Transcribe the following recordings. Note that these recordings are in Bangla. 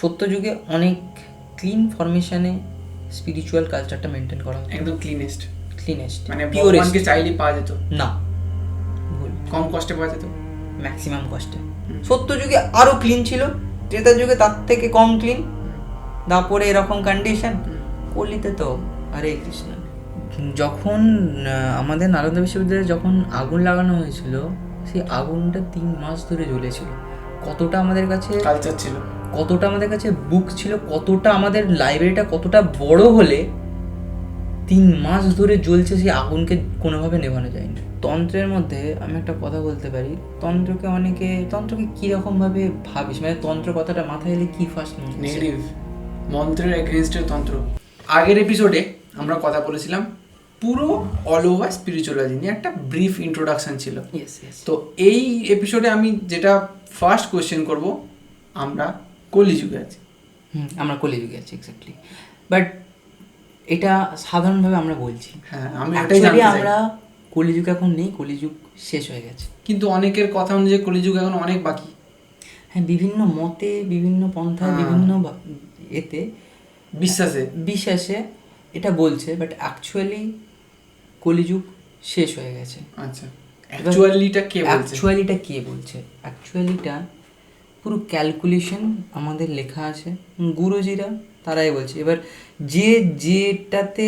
সত্যযুগে অনেক ক্লিন ফরমেশনে স্পিরিচুয়াল কালচারটা মেনটেন করা হতো, একদম ক্লিনেস্ট, মানে পিওরেস্ট। ভগবানকে চাইলেই পাওয়া যেত না, ভুল, কম কষ্টে পাওয়া যেত ম্যাক্সিমাম কস্টে। সত্যযুগে আরও ক্লিন ছিল, ত্রেতা যুগে তার থেকে কম ক্লিন, তারপরে এরকম কন্ডিশন। কলিতে তো হরে কৃষ্ণ। যখন আমাদের নালন্দা বিশ্ববিদ্যালয়ে যখন আগুন লাগানো হয়েছিল, সেই আগুনটা 3 মাস ধরে জ্বলেছিল। কতটা আমাদের কাছে কালচার ছিল, কতটা আমাদের কাছে বুক ছিল, কতটা আমাদের লাইব্রেরিটা কতটা বড় হলে 3 মাস ধরে জ্বলছে, সেই আগুনকে কোনোভাবে নেভানো যায়নি। তন্ত্রের মধ্যে আমি একটা কথা বলতে পারি, তন্ত্রকে কীরকমভাবে ভাবিস, মানে তন্ত্র কথাটা মাথায় এলে কি ফার্স্ট নেগেটিভ, মন্ত্রের এগেনস্টের তন্ত্র। আগের এপিসোডে আমরা কথা বলেছিলাম পুরো অল ওভার স্পিরিচুয়ালজি নিয়ে, একটা ব্রিফ ইন্ট্রোডাকশন ছিল। তো এই এপিসোডে আমি যেটা ফার্স্ট কোয়েশ্চেন করব, আমরা কলিযুগে আছি। আমরা কলিযুগে আছি, এক্স্যাক্টলি। বাট এটা সাধারণভাবে আমরা বলছি, হ্যাঁ, আমি এটাই জানতে চাই। আমরা কলিযুগ এখন নেই, কলিযুগ শেষ হয়ে গেছে। কিন্তু অনেকের কথা অনুযায়ী কলিযুগ এখন অনেক বাকি। হ্যাঁ, বিভিন্ন মতে, বিভিন্ন পন্থায়, বিভিন্ন এতে বিশ্বাসে এটা বলছে, বাট অ্যাকচুয়ালি কলিযুগ শেষ হয়ে গেছে। আচ্ছা, অ্যাকচুয়ালিটা কে বলছে? অ্যাকচুয়ালিটা পুরো ক্যালকুলেশন আমাদের লেখা আছে, গুরুজিরা তারাই বলছে। এবার যেটাতে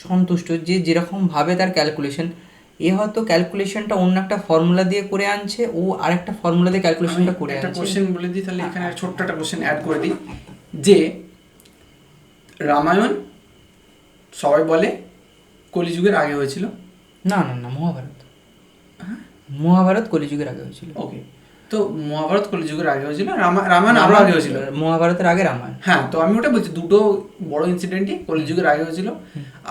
সন্তুষ্ট, যেরকম ভাবে তার ক্যালকুলেশন, হয়তো ক্যালকুলেশনটা অন্য একটা ফর্মুলা দিয়ে করে আনছে, ও আরেকটা ফর্মুলা দিয়ে ক্যালকুলেশনটা করে আনছে। একটা কোশ্চেন বলে দিই তাহলে, এখানে ছোট্ট একটা কোশ্চেন অ্যাড করে দিই, যে রামায়ণ সবাই বলে কলিযুগের আগে হয়েছিল। না, মহাভারত কলিযুগের আগে হয়েছিল। ওকে, তো মহাভারত কলিযুগের আগে হয়েছিল, রামায়ণ আরো আগে হয়েছিল। মহাভারতের আগে রামায়ণ। হ্যাঁ, তো আমি ওটা বলছি, দুটো বড় ইনসিডেন্টই কলিযুগের আগে হয়েছিল।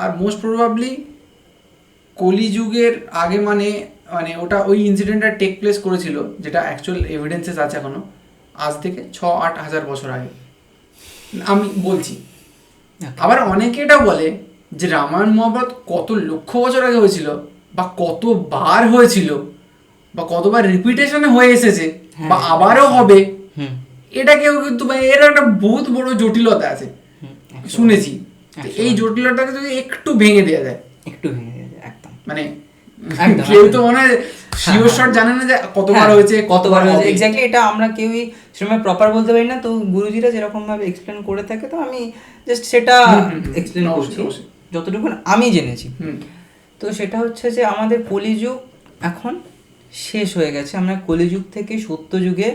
আর মোস্ট প্রবাবলি কলিযুগের আগে মানে ওটা ওই ইনসিডেন্টটা টেক প্লেস করেছিল, যেটা অ্যাকচুয়াল এভিডেন্সেস আছে এখনো, আজ থেকে 6-8 হাজার বছর আগে আমি বলছি। আবার অনেকে এটা বলে যে রামায়ণ মহাভারত কত লক্ষ বছর আগে হয়েছিল, বা কতবার হয়েছিল, বা কতবার রিপিটেশনে হয়ে এসেছে, বা আবারও হবে। এটা কেউ কিন্তু এর একটা বহুত বড় জটিলতা আছে শুনেছি। এই জটিলতাকে যদি একটু ভেঙে দেওয়া যায়, একদম, মানে কেউ তো মনে হয় শিওর শট জানে না যে কতবার হয়েছে। এক্স্যাক্টলি, এটা আমরা কেউই সেরকম প্রপার বলতে পারি না। তো গুরুজিরা যেরকম ভাবে এক্সপ্লেন করে থাকে, তো আমি জাস্ট সেটা এক্সপ্লেন করছি যতটুকু আমি জেনেছি। তো সেটা হচ্ছে যে আমাদের কলিযুগ এখন শেষ হয়ে গেছে, আমরা কলিযুগ থেকে সত্যযুগে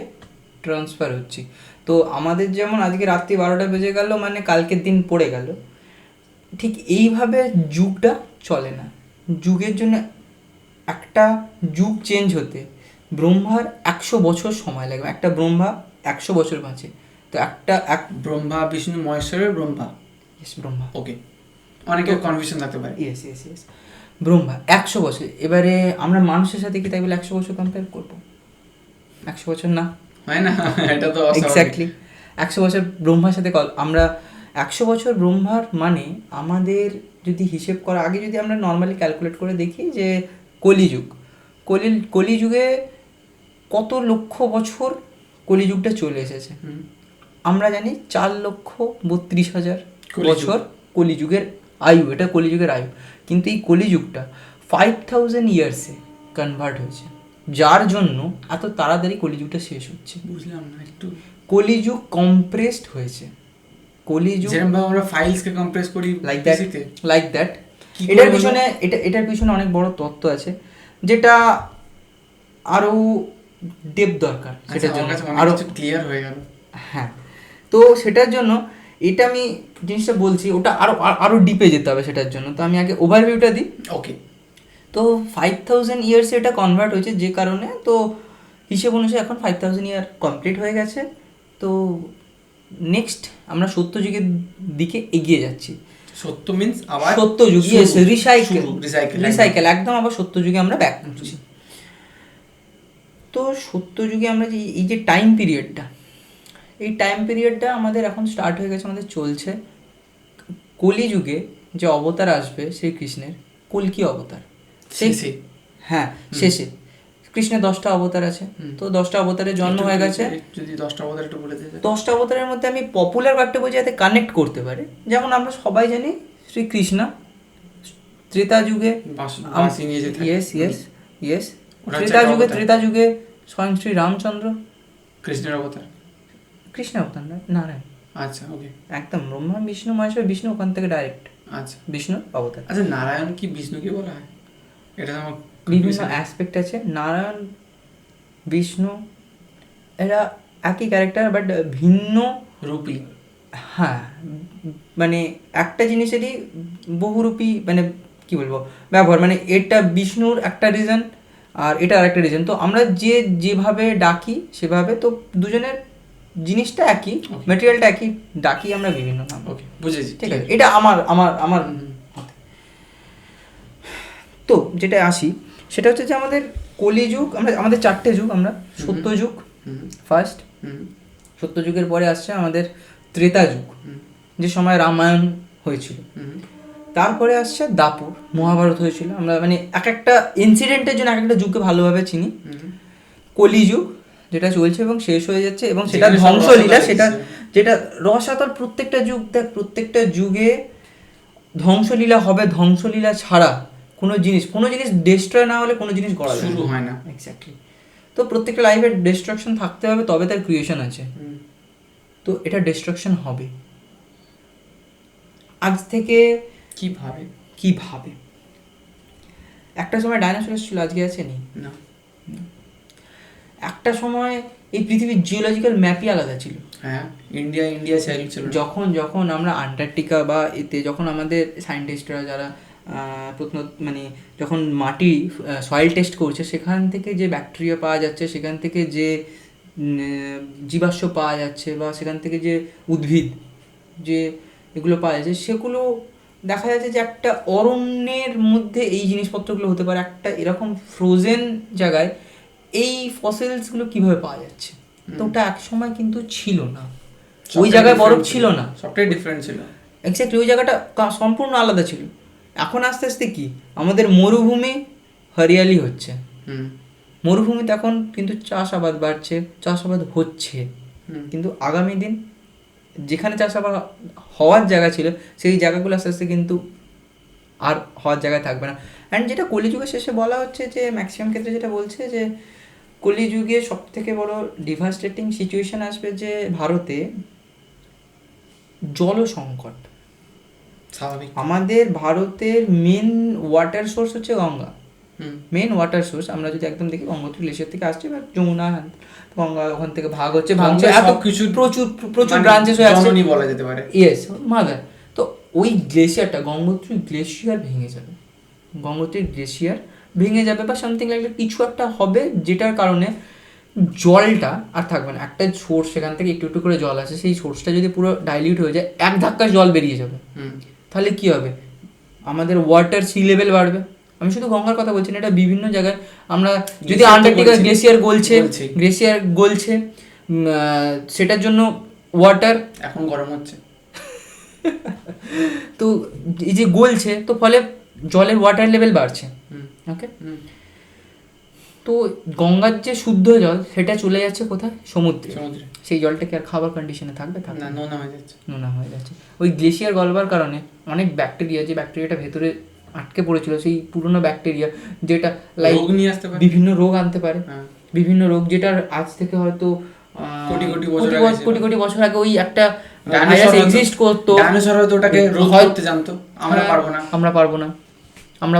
ট্রান্সফার হচ্ছি। তো আমাদের যেমন আজকে রাত্রি 12টা বেজে গেল, মানে কালকের দিন পড়ে গেল, ঠিক এইভাবে যুগটা চলে না। যুগের জন্য একটা যুগ চেঞ্জ হতে ব্রহ্মার 100 বছর সময় লাগবে। একটা ব্রহ্মা 100 বছর বাঁচে, তো ব্রহ্মা বিষ্ণু মহেশ্বরের ব্রহ্মা। ব্রহ্মা, ওকে, অনেকের কনফিউশন থাকতে পারে। ইয়েস, ব্রহ্মা 100 বছর। এবারে আমরা মানুষের সাথে কি তাই বলে 100 বছর কম্পেয়ার করবো? 100 বছর না, হয় না, এটা তো এক্স্যাক্টলি 100 বছর ব্রহ্মার সাথে আমরা 100 বছর ব্রহ্মার মানে আমাদের যদি হিসেব করা আগে, যদি আমরা নর্মালি ক্যালকুলেট করে দেখি যে কলিযুগে কত লক্ষ বছর কলিযুগটা চলে এসেছে, আমরা জানি 4,32,000 বছর কলিযুগের আয়ু। এটা কলিযুগের আয়ু, কিন্তু এই কলিযুগটা 5,000 ইয়ার্সে কনভার্ট হয়েছে, যার জন্য এত তাড়াতাড়ি কলিযুগটা শেষ হচ্ছে। বুঝলাম না একটু। কলিযুগ কম্প্রেসড হয়েছে। কলিযুগ যেরকম আমরা ফাইলসকে কম্প্রেস করি লাইক দ্যাট। এটার পিছনে অনেক বড় তত্ত্ব আছে, যেটা আরো ডেপ দরকার, সেটার জন্য আরো ক্লিয়ার হয়ে গেল। হ্যাঁ, তো সেটার জন্য এটা আমি জিনিসটা বলছি, ওটা আরো ডিপে যেতে হবে সেটার জন্য। তো আমি আগে ওভারভিউটা দিই। ওকে, তো 5,000 ইয়ার্সে এটা কনভার্ট হয়েছে, যে কারণে তো হিসেব অনুযায়ী এখন 5,000 ইয়ার কমপ্লিট হয়ে গেছে। তো নেক্সট আমরা সত্যযুগের দিকে এগিয়ে যাচ্ছি। সত্য মিন্স আবার সত্যযুগ, রিসাইকেল, একদম আবার সত্যযুগে আমরা ব্যাক করছি। তো সত্যযুগে আমরা যে এই যে টাইম পিরিয়ডটা আমাদের এখন স্টার্ট হয়ে গেছে, আমাদের চলছে। কলিযুগে যে অবতার আসবে শ্রীকৃষ্ণের, কল্কি অবতার, শেষে কৃষ্ণের 10টা অবতার আছে, তো 10টা অবতারের জন্ম হয়ে গেছে। যদি 10টা অবতার একটু বলে দিতে। 10টা অবতারের মধ্যে আমি পপুলার কয়েকটা বলছি যাতে কানেক্ট করতে পারে। যেমন আমরা সবাই জানি শ্রীকৃষ্ণ ত্রেতা যুগে, ইয়েস ত্রেতা যুগে স্বয়ং শ্রী রামচন্দ্র কৃষ্ণের অবতার, কৃষ্ণের অবতার নয়, নারায়ণ। আচ্ছা, ওকে, একদম ব্রহ্মা বিষ্ণু মহেশ্বর, বিষ্ণু ওখান থেকে ডাইরেক্ট, আচ্ছা, বিষ্ণু অবতার। আচ্ছা, নারায়ণ কি বিষ্ণুকে বলা হয়? এটা আমার বিভিন্ন অ্যাসপেক্ট আছে। নারায়ণ বিষ্ণু এরা একই ক্যারেক্টার বাট ভিন্ন রূপী। হ্যাঁ, মানে একটা জিনিসেরই বহুরূপী, মানে কি বলবো ব্যবহার, মানে এটা বিষ্ণুর একটা রিজন আর এটা আর একটা রিজন। তো আমরা যেভাবে ডাকি সেভাবে, তো দুজনের জিনিসটা একই, ম্যাটেরিয়ালটা একই, ডাকি আমরা বিভিন্ন নাম। ওকে, বুঝেছি, ঠিক আছে, এটা আমার আমার আমার তো যেটা আসি সেটা হচ্ছে যে আমাদের কলিযুগ, আমাদের 4টে যুগ, আমরা সত্যযুগ ফার্স্ট, সত্যযুগের পরে আসছে আমাদের ত্রেতা যুগ, যে সময় রামায়ণ হয়েছিল। তারপরে আসছে দাপর, মহাভারত হয়েছিল। আমরা মানে এক একটা ইনসিডেন্টের জন্য এক একটা যুগকে ভালোভাবে চিনি। কলিযুগ যেটা চলছে এবং শেষ হয়ে যাচ্ছে, এবং সেটা ধ্বংসলীলা, সেটা যেটা রসাতল। প্রত্যেকটা যুগ দেখ, প্রত্যেকটা যুগে ধ্বংসলীলা হবে, ধ্বংসলীলা ছাড়া কোনো জিনিস ডিস্ট্রয় না হলে কোনো জিনিস গড়া শুরু হয় না। এক্স্যাক্টলি। তো প্রত্যেকটা লাইফের ডিস্ট্রাকশন থাকতে হবে, তবে তার ক্রিয়েশন আছে। তো এটা ডিস্ট্রাকশন হবে। আজ থেকে কিভাবে একটা সময় ডাইনোসর ছিল, আজকে আছে নেই না। একটা সময় এই পৃথিবীর জিওলজিক্যাল ম্যাপই আলাদা ছিল। হ্যাঁ, ইন্ডিয়া ছিল। যখন আমরা আন্টার্কটিকা বা এতে, যখন আমাদের সায়েন্টিস্টরা যারা মানে যখন মাটি সয়েল টেস্ট করছে, সেখান থেকে যে ব্যাকটেরিয়া পাওয়া যাচ্ছে, সেখান থেকে যে জীবাশ্ম পাওয়া যাচ্ছে, বা সেখান থেকে যে উদ্ভিদ যে এগুলো পাওয়া যাচ্ছে, সেগুলো দেখা যাচ্ছে যে একটা অরণ্যের মধ্যে এই জিনিসপত্রগুলো হতে পারে। একটা এরকম ফ্রোজেন জায়গায় এই ফসিলসগুলো কিভাবে পাওয়া যাচ্ছে? তো ওটা এক সময় কিন্তু ছিল না, ওই জায়গায় বরফ ছিল না, সবটাই ডিফারেন্ট ছিল। এক্স্যাক্টলি, ওই জায়গাটা সম্পূর্ণ আলাদা ছিল। এখন আস্তে আস্তে কি আমাদের মরুভূমি হরিয়ালি হচ্ছে, মরুভূমিতে এখন কিন্তু চাষাবাদ বাড়ছে, চাষাবাদ হচ্ছে। কিন্তু আগামী দিন যেখানে চাষাবাদ হওয়ার জায়গা ছিল, সেই জায়গাগুলো আস্তে আস্তে কিন্তু আর হওয়ার জায়গায় থাকবে না। অ্যান্ড যেটা কলিযুগের শেষে বলা হচ্ছে, যে ম্যাক্সিমাম ক্ষেত্রে যেটা বলছে, যে কলিযুগে সব থেকে বড় ডিভাস্টেটিং সিচুয়েশন আসবে, যে ভারতে জল সংকট। স্বাভাবিক। আমাদের ভারতের মেন ওয়াটার সোর্স হচ্ছে গঙ্গা, মেন ওয়াটার সোর্স। আমরা যদি একদম দেখি, গঙ্গোত্রী গ্লেশিয়ার থেকে আসছে, বা যমুনা, গঙ্গা ওখান থেকে ভাগছে, এত কিছু প্রচুর ব্রাঞ্চেস হয়ে আছে বলা যেতে পারে। Yes, mother. তো ওই গ্লেশিয়ারটা, গঙ্গোত্রী গ্লেশিয়ার ভেঙে যাবে বা সামথিং লাইক কিছু একটা হবে, যেটার কারণে জলটা আর থাকবে না। একটা সোর্স, সেখান থেকে একটু একটু করে জল আসে, সেই সোর্সটা যদি পুরো ডাইলিউট হয়ে যায়, এক ধাক্কায় জল বেরিয়ে যাবে, তাহলে কি হবে? আমাদের ওয়াটার সি লেভেল বাড়বে। আমি শুধু গঙ্গার কথা বলছি না, এটা বিভিন্ন জায়গায় আমরা যদি আন্টার্কটিকা গ্লেশিয়ার গলছে, সেটার জন্য ওয়াটার এখন গরম হচ্ছে, তো এই যে গলছে, তো ফলে জলের ওয়াটার লেভেল বাড়ছে। ওকে, তো গঙ্গার যে শুদ্ধ জল, সেটা চলে যাচ্ছে কোথায়? সমুদ্রে। সেই জলটা কি আর খাবার কন্ডিশনে থাকবে? না, নোনা হয়ে যাচ্ছে। ওই গ্লেশিয়ার গলবার কারণে অনেক ব্যাকটেরিয়া, যে ব্যাকটেরিয়াটা ভেতরে আটকে পড়েছিল, সেই পুরনো ব্যাকটেরিয়া, যেটা লাইক বিভিন্ন রোগ আনতে পারে, বিভিন্ন রোগ, যেটার আজ থেকে হয়তো কোটি কোটি বছর আগে ওই একটা ভাইরাস এক্সিস্ট করতো, ডাইনোসর হয়তো ওটাকে রোধ করতে জানতো, আমরা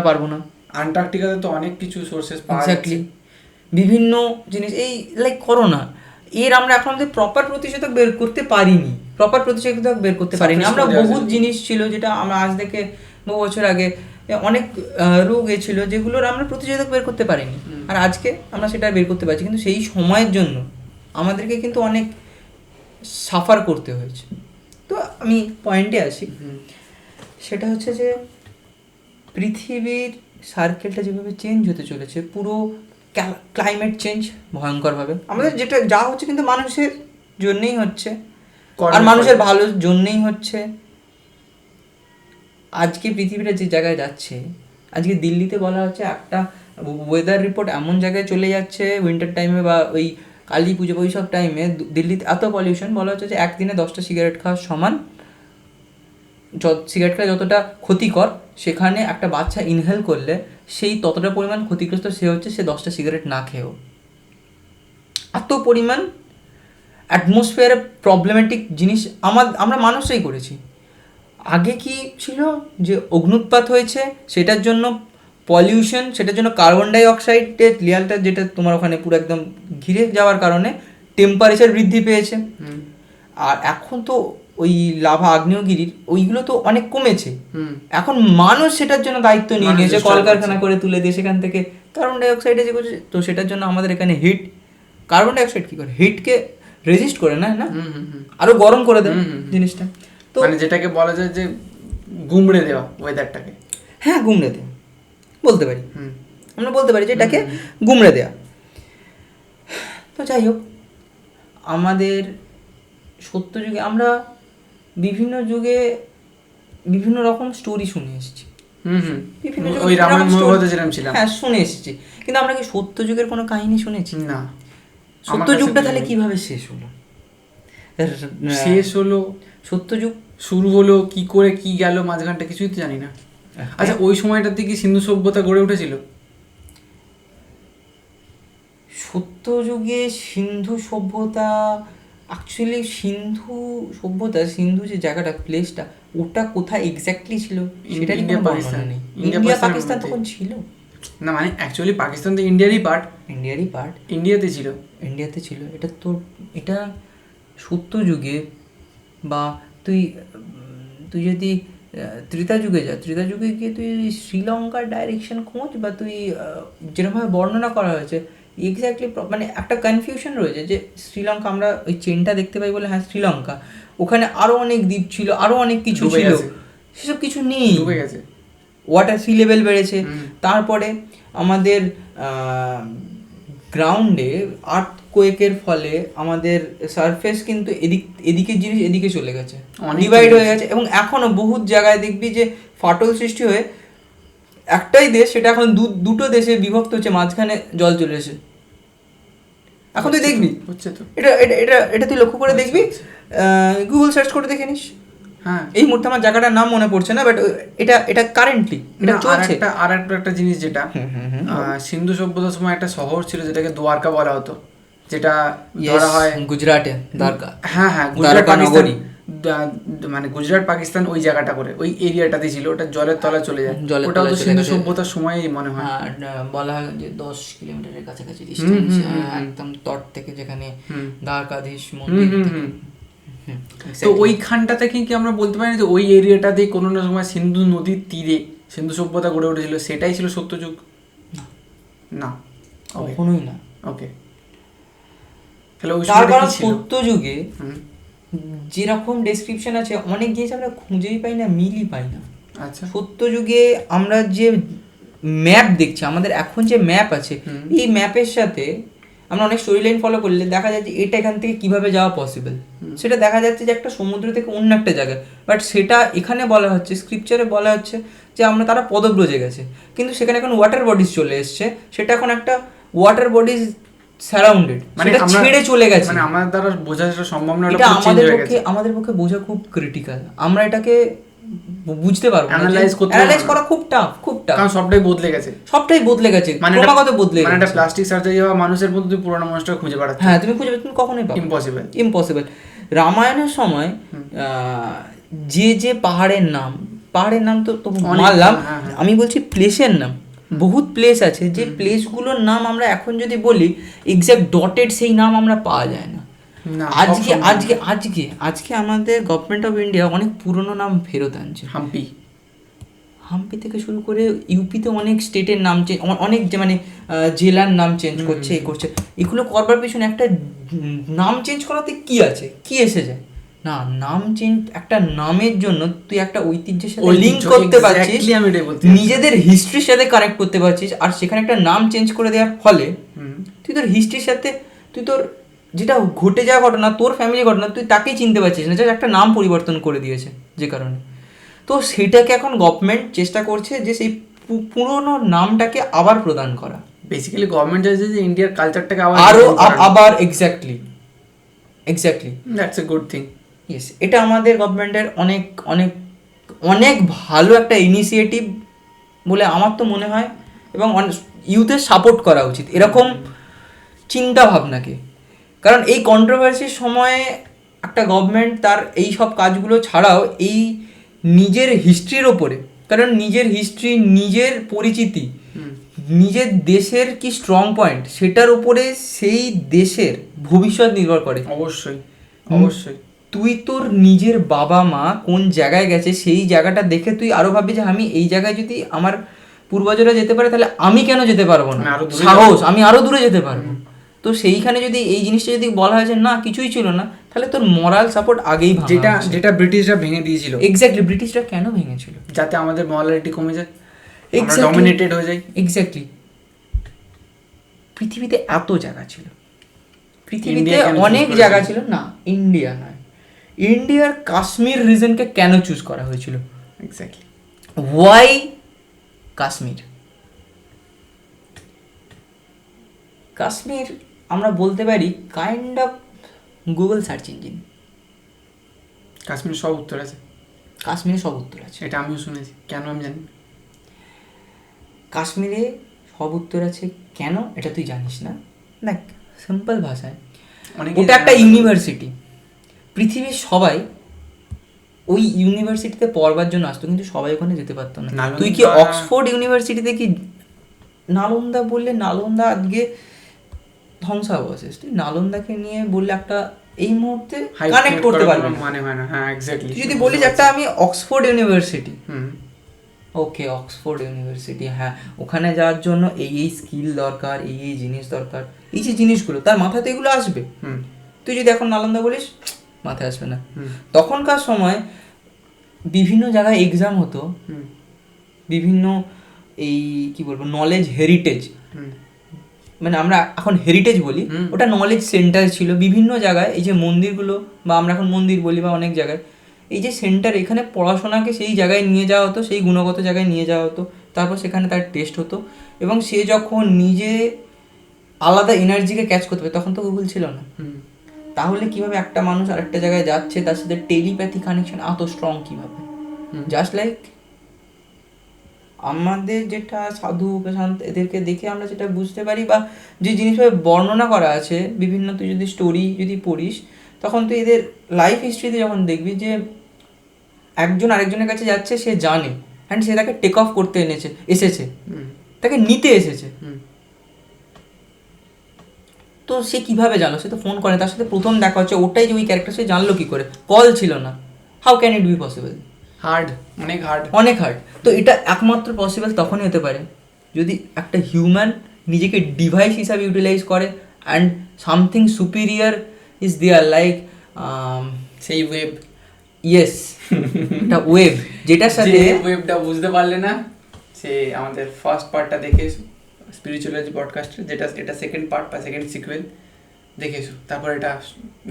পারবো না। আন্টার্কটিকাতে তো অনেক কিছু সোর্সেস পাওয়া যাচ্ছে, বিভিন্ন জিনিস, এই লাইক করোনা, এর আমরা এখন আমাদের প্রপার প্রতিষেধক বের করতে পারিনি। আমরা বহুত জিনিস ছিল যেটা আমরা আজ থেকে বহু বছর আগে অনেক রোগ ছিল, যেগুলোর আমরা প্রতিষেধক বের করতে পারিনি, আর আজকে আমরা সেটা বের করতে পারছি। কিন্তু সেই সময়ের জন্য আমাদেরকে কিন্তু অনেক সাফার করতে হয়েছে। তো আমি পয়েন্টে আসি, সেটা হচ্ছে যে পৃথিবীর সার্কেলটা যেভাবে চেঞ্জ হতে চলেছে, পুরো ক্লাইমেট চেঞ্জ ভয়ঙ্করভাবে আমাদের যেটা যা হচ্ছে, কিন্তু মানুষের জন্যেই হচ্ছে, আর মানুষের ভালোর জন্যেই হচ্ছে। আজকে পৃথিবীটা যে জায়গায় যাচ্ছে, আজকে দিল্লিতে বলা হচ্ছে একটা ওয়েদার রিপোর্ট এমন জায়গায় চলে যাচ্ছে উইন্টার টাইমে বা ওই কালী পুজো ওই সব টাইমে দিল্লিতে এত পলিউশন, বলা হচ্ছে যে একদিনে 10টা সিগারেট খাওয়ার সমান। সিগারেট খাওয়া যতটা ক্ষতিকর, সেখানে একটা বাচ্চা ইনহেল করলে সেই ততটা পরিমাণ ক্ষতিগ্রস্ত সে হচ্ছে সে 10টা সিগারেট না খেয়েও। এত পরিমাণ অ্যাটমসফিয়ারে প্রবলেমেটিক জিনিস আমরা মানুষরাই করেছি। আগে কি ছিল যে অগ্নুৎপাত হয়েছে, সেটার জন্য পলিউশন, সেটার জন্য কার্বন ডাই অক্সাইডের লেয়ারটা যেটা তোমার ওখানে পুরো একদম ঘিরে যাওয়ার কারণে টেম্পারেচার বৃদ্ধি পেয়েছে। আর এখন তো ওই লাভা আগ্নেয়গিরির ওইগুলো তো অনেক কমেছে। এখন মানুষ সেটার জন্য দায়িত্ব নিয়ে নিয়েছে, কলকারখানা করে তুলে দিয়ে সেখান থেকে কার্বন ডাই অক্সাইডে যে করছে। তো সেটার জন্য আমাদের এখানে হিট, কার্বন ডাই অক্সাইড কি করে হিটকে রেজিস্ট করে না, আরো গরম করে দেয় জিনিসটা। তো মানে যেটাকে বলা যায় যে গুমড়ে দেওয়া ওয়েদারটাকে। হ্যাঁ, গুমড়ে দেওয়া বলতে পারি, আমরা বলতে পারি যে এটাকে গুমড়ে দেওয়া। তো যাই হোক, আমাদের সত্য যুগে আমরা বিভিন্ন যুগে বিভিন্ন রকম স্টোরি শুনে এসেছি, বিভিন্ন ওই রামায়ণ মহাভারতে যেরকম ছিল, হ্যাঁ শুনে এসেছি, কিন্তু আমরা কি সত্য যুগের কোনো কাহিনী শুনেছি? না। সত্য যুগটা তাহলে কিভাবে শেষ হলো? সত্য যুগ শুরু হলো কি করে, কি গেল মাঝখানটা, কিছুই তো জানি না। আচ্ছা, ওই সময়টাতে কি সিন্ধু সভ্যতা গড়ে উঠেছিল? সত্য যুগে সিন্ধু সভ্যতা, অ্যাকচুয়ালি সিন্ধু সভ্যতা, সিন্ধু যে জায়গাটা, প্লেসটা, ওটা কোথায় এক্স্যাক্টলি ছিল সেটা ইন্ডিয়া পাকিস্তান নেই। ইন্ডিয়া পাকিস্তান তখন ছিল না, মানে অ্যাকচুয়ালি পাকিস্তান তো ইন্ডিয়ারই পার্ট। ইন্ডিয়াতে ছিল। এটা সত্য যুগে, বা তুই যদি ত্রেতা যুগে গিয়ে তুই শ্রীলঙ্কার ডাইরেকশন খোঁজ, বা তুই যেরকমভাবে বর্ণনা করা হয়েছে এক্স্যাক্টলি, মানে একটা কনফিউশন রয়েছে যে শ্রীলঙ্কা, আমরা ওই চেনটা দেখতে পাই বলে হ্যাঁ শ্রীলঙ্কা, ওখানে আরও অনেক দ্বীপ ছিল, আরও অনেক কিছু ছিল, সেসব কিছু নেই, ডুবে গেছে। ওয়াটার সি লেভেল বেড়েছে। তারপরে আমাদের গ্রাউন্ডে আর্থকোয়েকের ফলে আমাদের সারফেস কিন্তু এদিকের জিনিস এদিকে চলে গেছে, ডিভাইড হয়ে গেছে, এবং এখনও বহুত জায়গায় দেখবি যে ফাটল সৃষ্টি হয়ে একটাই দেশ, সেটা এখন দুটো দেশে বিভক্ত হচ্ছে, মাঝখানে জল চলে এসে। এখন তুই দেখবি হচ্ছে তো, এটা তুই লক্ষ্য করে দেখবি, গুগল সার্চ করে দেখে নিস। হ্যাঁ, এই মুহূর্তে আমার জায়গাটার নাম মনে পড়ছে না, বাট এটা কারেন্টলি এটা চলছে। আর একটা জিনিস যেটা সিন্ধু সভ্যতার সময় একটা শহর ছিল যেটাকে দ্বারকা বলা হতো, যেটা ধরা হয় গুজরাটে, দ্বারকা। হ্যাঁ, গুজরাট পাকিস্তান, মানে গুজরাট পাকিস্তান ওই জায়গাটা করে ওই এরিয়াটাতে ছিল, ওটা জলের তলায় চলে যায়। ওটাও তো সিন্ধু সভ্যতার সময়ই মনে হয়, বলা হয় যে 10 কিলোমিটারের কাছাকাছি ডিস্টেন্স, একদম তট থেকে, যেখানে দ্বারকাধীশ মন্দির। তো ওইখানটা থেকে কি আমরা বলতে পারি না যে ওই এরিয়াটাতেই কোনো না সময় সিন্ধু নদীর তীরে সিন্ধু সভ্যতা গড়ে উঠেছিল, সেটাই ছিল সত্যযুগ? না, কখনোই না। ওকে, তাহলে ওই সত্য যুগে যেরকম ডেসক্রিপশন আছে, অনেক জিনিস আমরা খুঁজেই পাই না, মিলই পাই না। আচ্ছা, সত্য যুগে আমরা যে ম্যাপ দেখছি, আমাদের এখন যে ম্যাপ আছে, এই ম্যাপের সাথে আমরা অনেক স্টোরি লাইন ফলো করলে দেখা যাচ্ছে এটা এখান থেকে কিভাবে যাওয়া পসিবল, সেটা দেখা যাচ্ছে যে একটা সমুদ্র থেকে অন্য একটা জায়গায়, বাট সেটা এখানে বলা হচ্ছে, স্ক্রিপচারে বলা হচ্ছে যে তারা পদব্রজে গেছে, কিন্তু সেখানে এখন ওয়াটার বডিজ চলে এসছে, সেটা এখন একটা ওয়াটার বডিজ সারাউন্ডেড, মানে ছেড়ে চলে গেছে, মানে আমাদের দ্বারা বোঝা সম্ভব না। এটা আমাদের পক্ষে বোঝা খুব ক্রিটিক্যাল, আমরা এটাকে বুঝতে পারবো, অ্যানালাইজ করা খুব টাফ, কারণ সবটাই বদলে গেছে, ক্রমাগত বদলে গেছে। মানে একটা প্লাস্টিক সার্জারি হওয়া মানুষের মধ্যে তুই পুরনো মানুষটাকে খুঁজে বেড়াচ্ছিস, হ্যাঁ তুমি কখনোই পাবে, ইম্পসিবল। রামায়ণের সময় যে পাহাড়ের নাম তো মানলাম, আমি বলছি প্লেসের নাম, বহুত প্লেস আছে যে প্লেসগুলোর নাম আমরা এখন যদি বলি এক্সাক্ট ডটেড সেই নাম আমরা পাওয়া যায় না। আজকে আমাদের গভর্নমেন্ট অফ ইন্ডিয়া অনেক পুরনো নাম ফেরত আনছে। হাম্পি থেকে শুরু করে ইউপিতে অনেক স্টেটের নাম চেঞ্জ, অনেক যে মানে জেলার নাম চেঞ্জ করছে, এগুলো করবার পিছনে একটা নাম চেঞ্জ করাতে কি আছে, কি এসে যায় না? নাম চেঞ্জ, একটা নামের জন্য তুই একটা ঐতিহ্যের সাথে লিঙ্ক করতে পারছিস, নিজেদের হিস্ট্রির সাথে কানেক্ট করতে পারছিস, আর সেখানে একটা নাম চেঞ্জ করে দেওয়ার ফলে তুই তোর হিস্ট্রির সাথে, তুই তোর যেটা ঘটে যাওয়া ঘটনা, তোর ফ্যামিলি ঘটনা, তুই তাকেই চিনতে পারছিস না, একটা নাম পরিবর্তন করে দিয়েছে যে কারণে। তো সেটাকে এখন গভর্নমেন্ট চেষ্টা করছে যে সেই পুরোনো নামটাকে আবার প্রদান করা। বেসিক্যালি গভর্নমেন্ট চাইছে যে ইন্ডিয়ার কালচারটাকে আবার exactly that's a good thing. Yes, এটা আমাদের গভর্নমেন্টের অনেক অনেক অনেক ভালো একটা ইনিশিয়েটিভ বলে আমার তো মনে হয়, এবং ইউথের সাপোর্ট করা উচিত এরকম চিন্তা ভাবনাকে। কারণ এই কন্ট্রোভার্সির সময়ে একটা গভর্নমেন্ট তার এই সব কাজগুলো ছাড়াও এই নিজের হিস্ট্রির ওপরে, কারণ নিজের হিস্ট্রি, নিজের পরিচিতি, নিজের দেশের কি স্ট্রং পয়েন্ট সেটার উপরে সেই দেশের ভবিষ্যৎ নির্ভর করে। অবশ্যই অবশ্যই। তুই তোর নিজের বাবা মা কোন জায়গায় গেছে সেই জায়গাটা দেখে তুই আরো ভাববি যে আমি এই জায়গায় যদি আমার পূর্বজরা যেতে পারে তাহলে আমি কেন যেতে পারবো না, সাহস, আমি আরো দূরে যেতে পারবো। তো সেইখানে যদি এই জিনিসটা যদি বলা হয় যে না কিছুই ছিল না, তাহলে তোর মরাল সাপোর্ট আগেই ভাঙা, যেটা ব্রিটিশরা ভেঙে দিয়েছিল। এক্স্যাক্টলি, ব্রিটিশরা কেন ভেঙেছিল? যাতে আমাদের মরালিটি কমে যায়, ডমিনেটেড হয়ে যায়। এক্স্যাক্টলি। পৃথিবীতে এত জায়গা ছিল, পৃথিবীতে অনেক জায়গা ছিল, না ইন্ডিয়া নয়, ইন্ডিয়ার কাশ্মীর রিজনকে কেন চুজ করা হয়েছিল? Exactly, Y Kashmir? কাশ্মীর আমরা বলতে পারি kind of Google search engine. Kashmir সব উত্তর আছে, কাশ্মীরে সব উত্তর আছে, এটা আমিও শুনেছি। কেন আমি জানি? কাশ্মীরে সব উত্তর আছে কেন এটা তুই জানিস না? দেখ, সিম্পল ভাষায়, ওটা একটা ইউনিভার্সিটি। পৃথিবীর সবাই ওই ইউনিভার্সিটিতে পড়বার জন্য আসতো, কিন্তু সবাই ওখানে যেতে পারতো না। তুই কি অক্সফোর্ড ইউনিভার্সিটিতে কি, নালন্দা বললে নালন্দা আজকে ধ্বংসাবশেষ, তুই নালন্দাকে নিয়ে বললে একটা এই মুহূর্তে কানেক্ট করতে পারবে না, মানে হয় না। হ্যাঁ এক্স্যাক্টলি। তুই যদি বলিস একটা আমি অক্সফোর্ড ইউনিভার্সিটি, ওকে অক্সফোর্ড ইউনিভার্সিটি, হ্যাঁ ওখানে যাওয়ার জন্য এই এই স্কিল দরকার, এই এই জিনিস দরকার, এই যে জিনিসগুলো তার মাথাতে এগুলো আসবে। তুই যদি এখন নালন্দা বলিস মাথায় আসবে না। তখনকার সময় বিভিন্ন জায়গায় এক্সাম হতো, বিভিন্ন এই কি বলবো নলেজ হেরিটেজ, মানে আমরা এখন হেরিটেজ বলি, ওটা নলেজ সেন্টার ছিল বিভিন্ন জায়গায়। এই যে মন্দিরগুলো, বা আমরা এখন মন্দির বলি, বা অনেক জায়গায় এই যে সেন্টার, এখানে পড়াশোনাকে সেই জায়গায় নিয়ে যাওয়া হতো, সেই গুণগত জায়গায় নিয়ে যাওয়া হতো, তারপর সেখানে তার টেস্ট হতো, এবং সে যখন নিজে আলাদা এনার্জিকে ক্যাচ করতে পারে, তখন তো গুগল ছিল না, তাহলে কিভাবে একটা মানুষ আরেকটা জায়গায় যাচ্ছে, তার সাথে টেলিপ্যাথি কানেকশন এত স্ট্রং কিভাবে? জাস্ট লাইক আমাদের যেটা সাধু প্রশান্ত এদেরকে দেখে আমরা যেটা বুঝতে পারি, বা যে জিনিসভাবে বর্ণনা করা আছে বিভিন্ন, তুই যদি স্টোরি যদি পড়িস, তখন তুই এদের লাইফ হিস্ট্রিতে যখন দেখবি যে একজন আরেকজনের কাছে যাচ্ছে, সে জানে, অ্যান্ড সে তাকে টেক অফ করতে এসেছে, তাকে নিতে এসেছে। তো সে কিভাবে জানলো? সে তো ফোন করে, তার সাথে প্রথম দেখা হচ্ছে, ওটাই যে ওই ক্যারেক্টার, সে জানলো কি করে? কল ছিল না। How can it be possible? Hard, অনেক হার্ড, অনেক হার্ড। তো এটা একমাত্র পসিবল তখনই হতে পারে যদি একটা হিউম্যান নিজেকে ডিভাইস হিসাবে ইউটিলাইজ করে, and something superior is there, like সেই ওয়েব। ইয়েস, একটা ওয়েব, যেটার সাথে ওয়েবটা বুঝতে পারলে না, সে আমাদের ফার্স্ট পার্টটা দেখে স্পিরিচুয়ালজি পডকাস্টের, যেটা এটা সেকেন্ড পার্ট বা সেকেন্ড সিকুয়েল দেখে এসো, তারপর এটা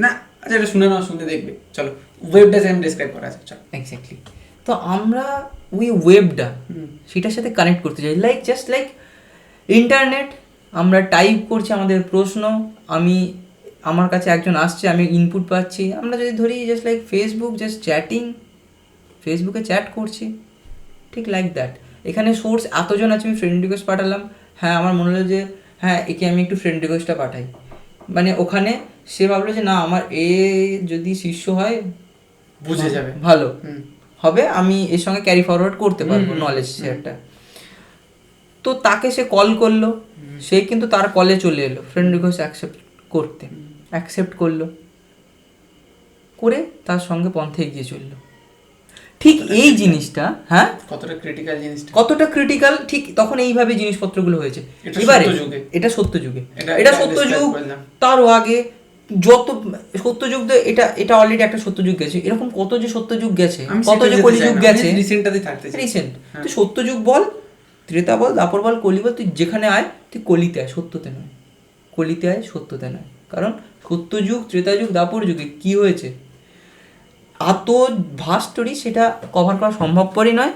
না, আচ্ছা এটা শুনে নাও, শুনে দেখবে। চলো, ওয়েবটা যেন ডিসক্রাইব করা আছে। চলো, এক্স্যাক্টলি। তো আমরা ওই ওয়েবটা সেটার সাথে কানেক্ট করতে চাই, লাইক জাস্ট লাইক ইন্টারনেট। আমরা টাইপ করছি আমাদের প্রশ্ন, আমার কাছে একজন আসছে, আমি ইনপুট পাচ্ছি। আমরা যদি ধরি just like Facebook, just chatting, ফেসবুকে চ্যাট করছি, ঠিক লাইক দ্যাট। এখানে সোর্স এতজন আছে, আমি ফ্রেন্ড রিকোয়েস্ট পাঠালাম, হ্যাঁ আমার মনে হলো যে হ্যাঁ একে আমি একটু ফ্রেন্ড রিকোয়েস্টটা পাঠাই, মানে ওখানে সে ভাবলো যে না আমার এ যদি শিষ্য হয় বুঝে যাবে, ভালো হবে, আমি এর সঙ্গে ক্যারি ফরওয়ার্ড করতে পারবো নলেজ শেয়ারটা। তো তাকে সে কল করলো, সে কিন্তু তার কলে চলে এলো ফ্রেন্ড রিকোয়েস্ট অ্যাকসেপ্ট করলো, করে তার সঙ্গে পন্থে এগিয়ে চললো। ঠিক এই জিনিসটা, হ্যাঁ কতটা ক্রিটিক্যাল জিনিসটা, কতটা ক্রিটিক্যাল, ঠিক তখন এইভাবে জিনিসপত্রগুলো হয়েছে। এবারে এটা সত্যযুগে, এটা সত্যযুগ, তারও আগে যত সত্যযুগ, এটা অলরেডি একটা সত্যযুগ গেছে, এরকম কত যে সত্যযুগ গেছে, কত যে কলিযুগ গেছে, রিসেন্ট। তুই সত্যযুগ বল, ত্রেতা বল, দাপর বল, কলি বল, তুই যেখানে আয়, তুই কলিতে আয়, সত্যতে নয়। কলিতে আয়, সত্যতে নয়। কারণ সত্যযুগ, ত্রেতাযুগ, দাপর যুগে কি হয়েছে, এত ভাস্ট স্টোরি, সেটা কভার করা সম্ভবপরই নয়।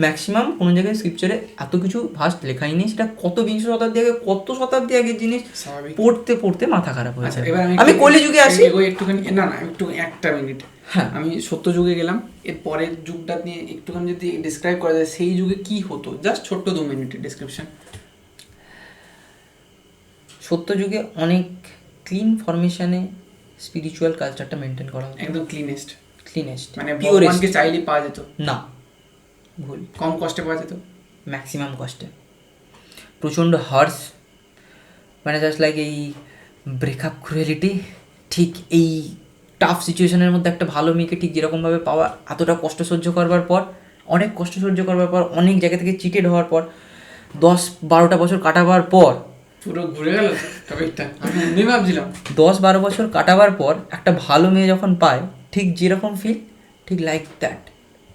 ম্যাক্সিমাম কোনো জায়গায় স্ক্রিপচারে এত কিছু ভাস্ট লেখাই নেই, সেটা কত বিংশ শতাব্দী আগে, কত শতাব্দী আগের জিনিস স্বাভাবিক। পড়তে পড়তে মাথা খারাপ হয়ে আচ্ছা, যায়। এবার আমি কলিযুগে আসি। একটুখানি, না একটু একটা মিনিট। হ্যাঁ, আমি সত্যযুগে গেলাম, এর পরের যুগটা নিয়ে একটুখানি যদি ডিসক্রাইব করা যায়, সেই যুগে কি হতো, জাস্ট ছোট্ট 2 মিনিটের ডিসক্রিপশন। সত্যযুগে অনেক ক্লিন ফরমেশনে স্পিরিচুয়াল কালচারটা মেনটেন করা হতো, একদম ক্লিনেস্ট, মানে পিওরেস্ট। ভগবানকে চাইলেই পাওয়া যেত না, ভুল। কম কষ্টে পাওয়া যেত, ম্যাক্সিমাম কস্টে, প্রচণ্ড হার্স, মানে জাস্ট লাইক এই ব্রেকআপ ক্রুয়েলিটি, ঠিক এই টাফ সিচুয়েশনের মধ্যে একটা ভালো মেয়েকে ঠিক যেরকমভাবে পাওয়া, এতটা কষ্ট সহ্য করবার পর, অনেক কষ্ট সহ্য করবার পর, অনেক জায়গা থেকে চিটেড হওয়ার পর, 10-12টা বছর কাটাবার পর, পুরো ঘুরে গেল টপিকটা, আমি এমনি ভাবছিলাম। 10-12 বছর কাটাবার পর একটা ভালো মেয়ে যখন পায়, ঠিক যেরকম ফিল, ঠিক লাইক দ্যাট,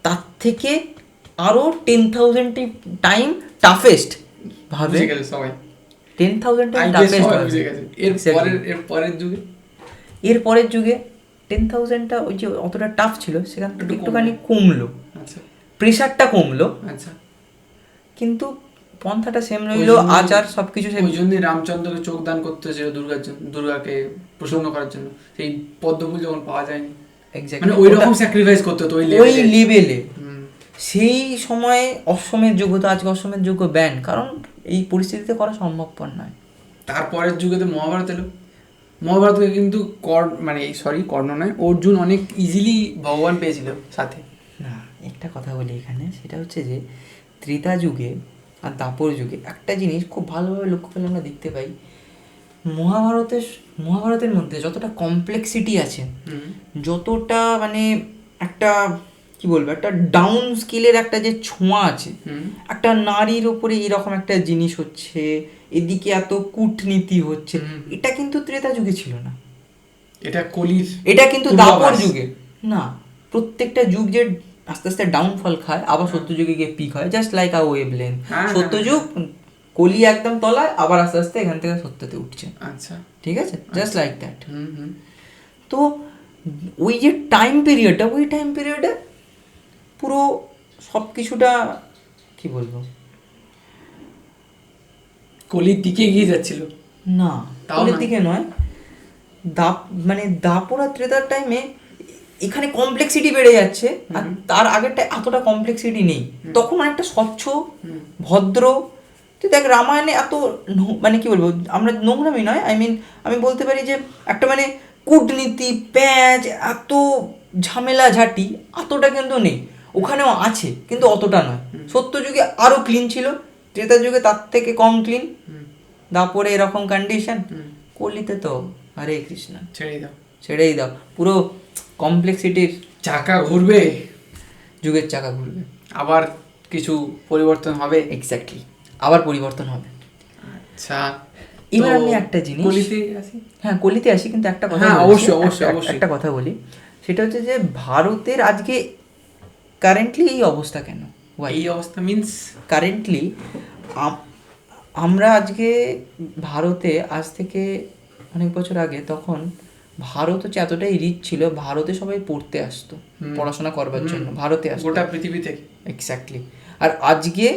তার থেকে আরও 10,000 টাইম টাফেস্ট ভাবে, বুঝে গেছে সবাই, 10,000 টাইম I guess টাফেস্ট সবাই ভাবে। বুঝে গেছে। এর পরের যুগে এর পরের যুগে 10,000টা ওই যে অতটা টাফ ছিল, সেখান থেকে একটু একটুখানি কমলো, আচ্ছা প্রেশারটা কমলো, আচ্ছা। কিন্তু পন্থাটা সেম রইলো, আচার সব কিছু সেম। ওই জন্যই রামচন্দ্রকে চোখ দান করতে হয়েছিল দুর্গার জন্য, দুর্গাকে প্রসন্ন করার জন্য, সেই পদ্মফুল যখন পাওয়া যায়নি, মানে ওই রকম স্যাক্রিফাইস করতে হতো ওই লেভেলে। সেই সময়ে অশ্বমেধ যজ্ঞ, তো আজকে অশ্বমেধ যজ্ঞ ব্যান, কারণ এই পরিস্থিতিতে করা সম্ভবপর নয়। তারপরের যুগে তো মহাভারত এলো, মহাভারতকে কিন্তু কর্ণ নয়, অর্জুন অনেক ইজিলি ভগবান পেয়েছিল সাথে। না, একটা কথা বলি এখানে, সেটা হচ্ছে যে ত্রেতা যুগে আর দাপর যুগে একটা জিনিস খুব ভালোভাবে লক্ষ্য করলে আমরা দেখতে পাই, মহাভারতের মধ্যে যতটা কমপ্লেক্সিটি আছে, যতটা মানে একটা কি বলবো, একটা ডাউন স্কিলের একটা যে ছোঁয়া আছে, একটা নারীর ওপরে এরকম একটা জিনিস হচ্ছে, এদিকে এত কূটনীতি হচ্ছে, এটা কিন্তু ত্রেতা যুগে ছিল না, এটা কিন্তু দাপর যুগে না। প্রত্যেকটা যুগ যে আস্তে আস্তে ডাউনফল খায়, আবার সত্যযুগে গিয়ে পিক হয়, জাস্ট লাইক আ ওয়েভ লেন্থ। সত্যযুগ, কলি একদম তলায়, আবার আস্তে আস্তে এখান থেকে সত্যতে উঠছে। আচ্ছা, ঠিক আছে, জাস্ট লাইক দ্যাট। তো ওই যে টাইম পিরিয়ডটা, ওই টাইম পিরিয়ডে পুরো সব কিছুটা কি বলবো, কলির দিকে এগিয়ে যাচ্ছিল না কলির দিকে নয়, মানে দাপর আর ত্রেতার টাইমে এখানে কমপ্লেক্সিটি বেড়ে যাচ্ছে, আর তার আগেরটা এতটা কমপ্লেক্সিটি নেই, তখন অনেকটা স্বচ্ছ ভদ্র। তুই দেখ রামায়ণে এত মানে কি বলবো, আমরা নোংরামি নয়, আমি বলতে পারি যে একটা মানে কূটনীতি, প্যাঁচ, এত ঝামেলা ঝাঁটি এতটা কিন্তু নেই, ওখানেও আছে কিন্তু অতটা নয়। সত্যযুগে আরও ক্লিন ছিল, ত্রেতার যুগে তার থেকে কম ক্লিন, দাপরে এরকম কন্ডিশন, কলিতে তো হরে কৃষ্ণ, ছেড়েই দাও, পুরো কমপ্লেক্সিটির চাকা ঘুরবে, যুগের চাকা ঘুরবে, আবার কিছু পরিবর্তন হবে। এক্স্যাক্টলি, আবার পরিবর্তন হবে। আচ্ছা, এবার আমি একটা জিনিস, কলিতে আসি। হ্যাঁ কলিতে আসি, কিন্তু একটা কথা, অবশ্যই একটা কথা বলি, সেটা হচ্ছে যে ভারতের আজকে কারেন্টলি এই অবস্থা কেন? এই অবস্থা মিন্স কারেন্টলি আমরা আজকে ভারতে আজ থেকে অনেক বছর আগে, তখন ভারত হচ্ছে এতটাই রিচ ছিল, ভারতে সবাই পড়তে আসতো, পড়াশোনা করবার জন্য ভারতে আসতো, গোটা পৃথিবী থেকে। এক্স্যাক্টলি। আর আজকে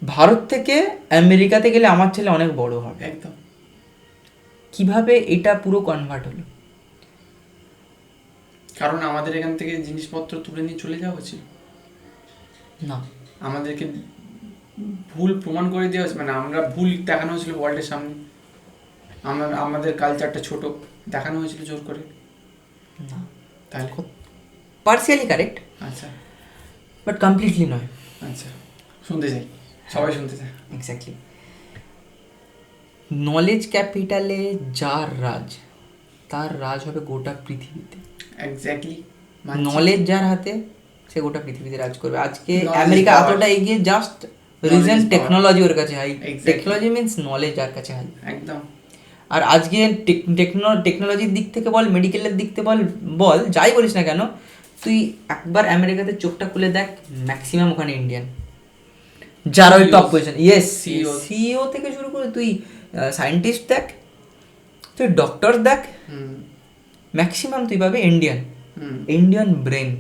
ভারত থেকে আমেরিকাতে গেলে আমার ছেলে অনেক বড় হবে, একদম। কিভাবে এটা পুরো কনভার্ট হলো? কারণ আমাদের এখান থেকে জিনিসপত্র তুলে নিয়ে চলে যাওয়া উচিত না, আমাদেরকে ভুল প্রমাণ করে দেওয়া হয়েছে, মানে আমরা ভুল দেখানো হয়েছিল ওয়ার্ল্ডের সামনে, আমাদের কালচারটা ছোট দেখানো হয়েছিল জোর করে। না, তাহলে পার্সিয়ালি কারেক্ট, আচ্ছা, বাট কমপ্লিটলি নয়। আচ্ছা, শুনতে চাই, সবাই শুনতে চায়। এক্স্যাক্টলি, নলেজ ক্যাপিটালে যার রাজ, তার রাজ হবে গোটা পৃথিবীতে। এক্স্যাক্টলি, নলেজ যার হাতে, সে গোটা পৃথিবীতে রাজ করবে। আজকে আমেরিকা এতটা এগিয়ে, জাস্ট রিজন টেকনোলজি ওর কাছে হাই, টেকনোলজি মিন্স নলেজ যার কাছে হাই, একদম। আর আজকে টেকনোলজির দিক থেকে বল, মেডিকেলের দিক থেকে বল, যাই বলিস না কেন, তুই একবার আমেরিকাতে চোখটা খুলে দেখ, ম্যাক্সিমাম ওখানে ইন্ডিয়ান, যারা ওই টপ পজিশন, ইয়েস, সিইও থেকে শুরু করে তুই সায়েন্টিস্ট দেখ, তুই ডক্টর দেখ, ম্যাক্সিমাম তুই পাবে ইন্ডিয়ান ব্রেন।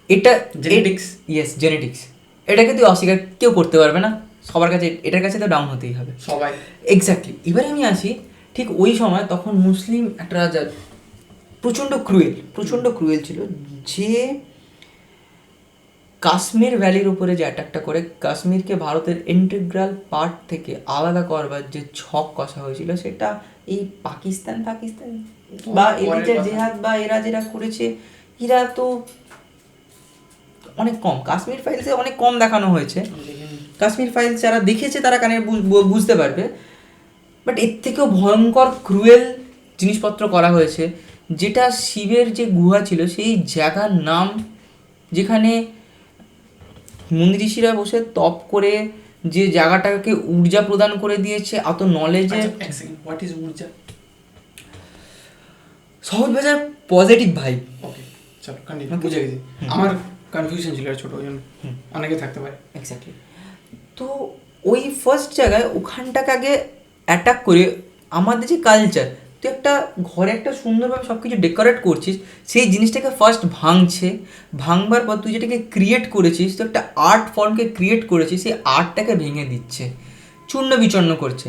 এটা জেনেটিক্স, ইয়েস জেনেটিক্স, এটাকে তুই অস্বীকার কেউ করতে পারবে না, সবার কাছে এটার কাছে তো ডাউন হতেই হবে সবাই। এক্স্যাক্টলি। এবারে আমি আসি ঠিক ওই সময়, তখন মুসলিম একটা রাজা প্রচণ্ড ক্রুয়েল ছিল, যে কাশ্মীর ভ্যালির উপরে যে অ্যাটাকটা করে কাশ্মীরকে ভারতের ইন্টিগ্রাল পার্ট থেকে আলাদা করবার যে ছক কষা হয়েছিল, সেটা এই পাকিস্তান বা এদিকে জেহাদ বা এরা যেটা করেছে, এরা তো অনেক কম, কাশ্মীর ফাইলসে অনেক কম দেখানো হয়েছে। কাশ্মীর ফাইলস যারা দেখেছে তারা কানে বুঝতে পারবে, বাট এর থেকেও ভয়ঙ্কর ক্রুয়েল জিনিসপত্র করা হয়েছে। যেটা শিবের যে গুহা ছিল সেই জায়গার নাম, যেখানে মুনি ঋষিরা বসে তপ করে যে জায়গাটাকে ঊর্জা প্রদান করে দিয়েছে, এত নলেজে। What is ঊর্জা? সহজ ভাষায় পজিটিভ ভাইব। ওকে চলো কন্টিনিউ, বুঝে গেছি। আমার কনফিউশন ছিল ছোট, ওই জন্য অনেকে থাকতে পারে। এক্স্যাক্টলি। তো ওই ফার্স্ট জায়গায় ওখানটাকে আগে অ্যাটাক করে আমাদের যে কালচার, তুই একটা ঘরে একটা সুন্দরভাবে সব কিছু ডেকোরেট করছিস, সেই জিনিসটাকে ফার্স্ট ভাঙবার পর তুই যেটাকে ক্রিয়েট করেছিস, তো একটা আর্ট ফর্মকে ক্রিয়েট করেছিস, সেই আর্টটাকে ভেঙে দিচ্ছে, চূর্ণ বিচূর্ণ করছে,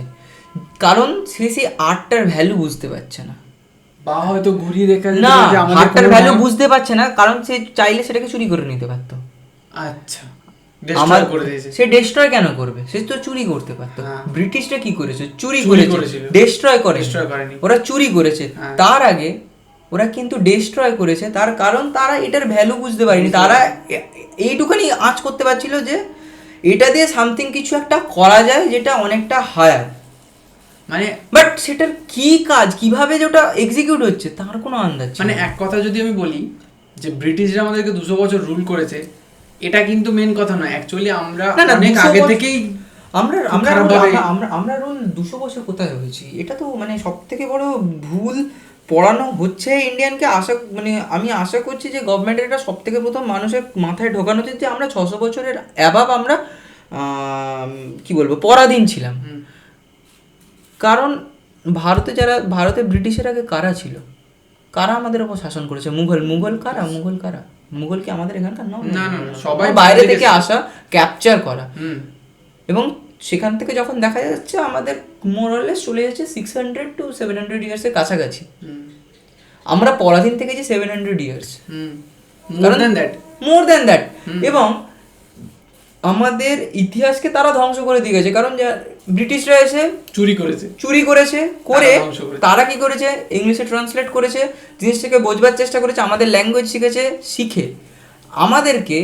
কারণ সে সেই আর্টটার ভ্যালু বুঝতে পারছে না, বা হয়তো ঘুরিয়ে দেখা না আর্টটার ভ্যালু বুঝতে পারছে না, কারণ সে চাইলে সেটাকে চুরি করে নিতে পারতো। আচ্ছা, ডিস্ট্রয় করে দিয়েছে। সে ডিস্ট্রয় কেন করবে? সে তো চুরি করতে পারতো। ব্রিটিশরা কি করেছে? চুরি করেছিল, ডিস্ট্রয় করেনি, ওরা চুরি করেছে। তার আগে ওরা কিন্তু ডিস্ট্রয় করেছে, তার কারণ তারা এটার ভ্যালু বুঝতে পারেনি, তারা এইটুখানি আঁচ করতে পারছিল যে এটা দিয়ে সামথিং কিছু একটা করা যায় যেটা অনেকটা হায়ার, মানে বাট সেটার কি কাজ, কিভাবে যে ওটা এক্সিকিউট হচ্ছে তার কোনো আন্দাজ ছিল না। মানে এক কথা যদি আমি বলি যে ব্রিটিশরা আমাদেরকে 200 বছর রুল করেছে, এটা কিন্তু মেন কথা নয়, অ্যাকচুয়ালি আমরা অনেক আগে থেকেই আমরা রুল 200 বছর কোথায় হয়েছি, এটা তো মানে সব থেকে বড় ভুল পড়ানো হচ্ছে ইন্ডিয়ানকে। মানে আমি আশা করছি যে গভর্নমেন্টের এটা সব থেকে প্রথম মানুষের মাথায় ঢোকানো উচিত যে আমরা 600 বছরের অ্যাবাভ আমরা কি বলবো পরাধীন ছিলাম। কারণ ভারতে ব্রিটিশের আগে কারা ছিল, কারা আমাদের উপর শাসন করেছে? মুঘল কারা? মুঘল কি আমাদের এখানকার? না, সবাই বাইরে থেকে আসা, ক্যাপচার করা। এবং সেখান থেকে যখন দেখা যাচ্ছে আমাদের মোরালেস চলে যাচ্ছে 600 to 700 ইয়ার্সের কাছাকাছি, আমরা পরাধীন থেকে যে 700 ইয়ার্স, মোর দ্যান দ্যাট। এবং আমাদের ইতিহাসকে তারা ধ্বংস করে দিয়ে গেছে, কারণ ব্রিটিশরা এসে চুরি করেছে করে তারা কি করেছে, ইংলিশে ট্রান্সলেট করেছে, জিনিসটাকে বোঝবার চেষ্টা করেছে, আমাদের ল্যাঙ্গুয়েজ শিখে আমাদেরকে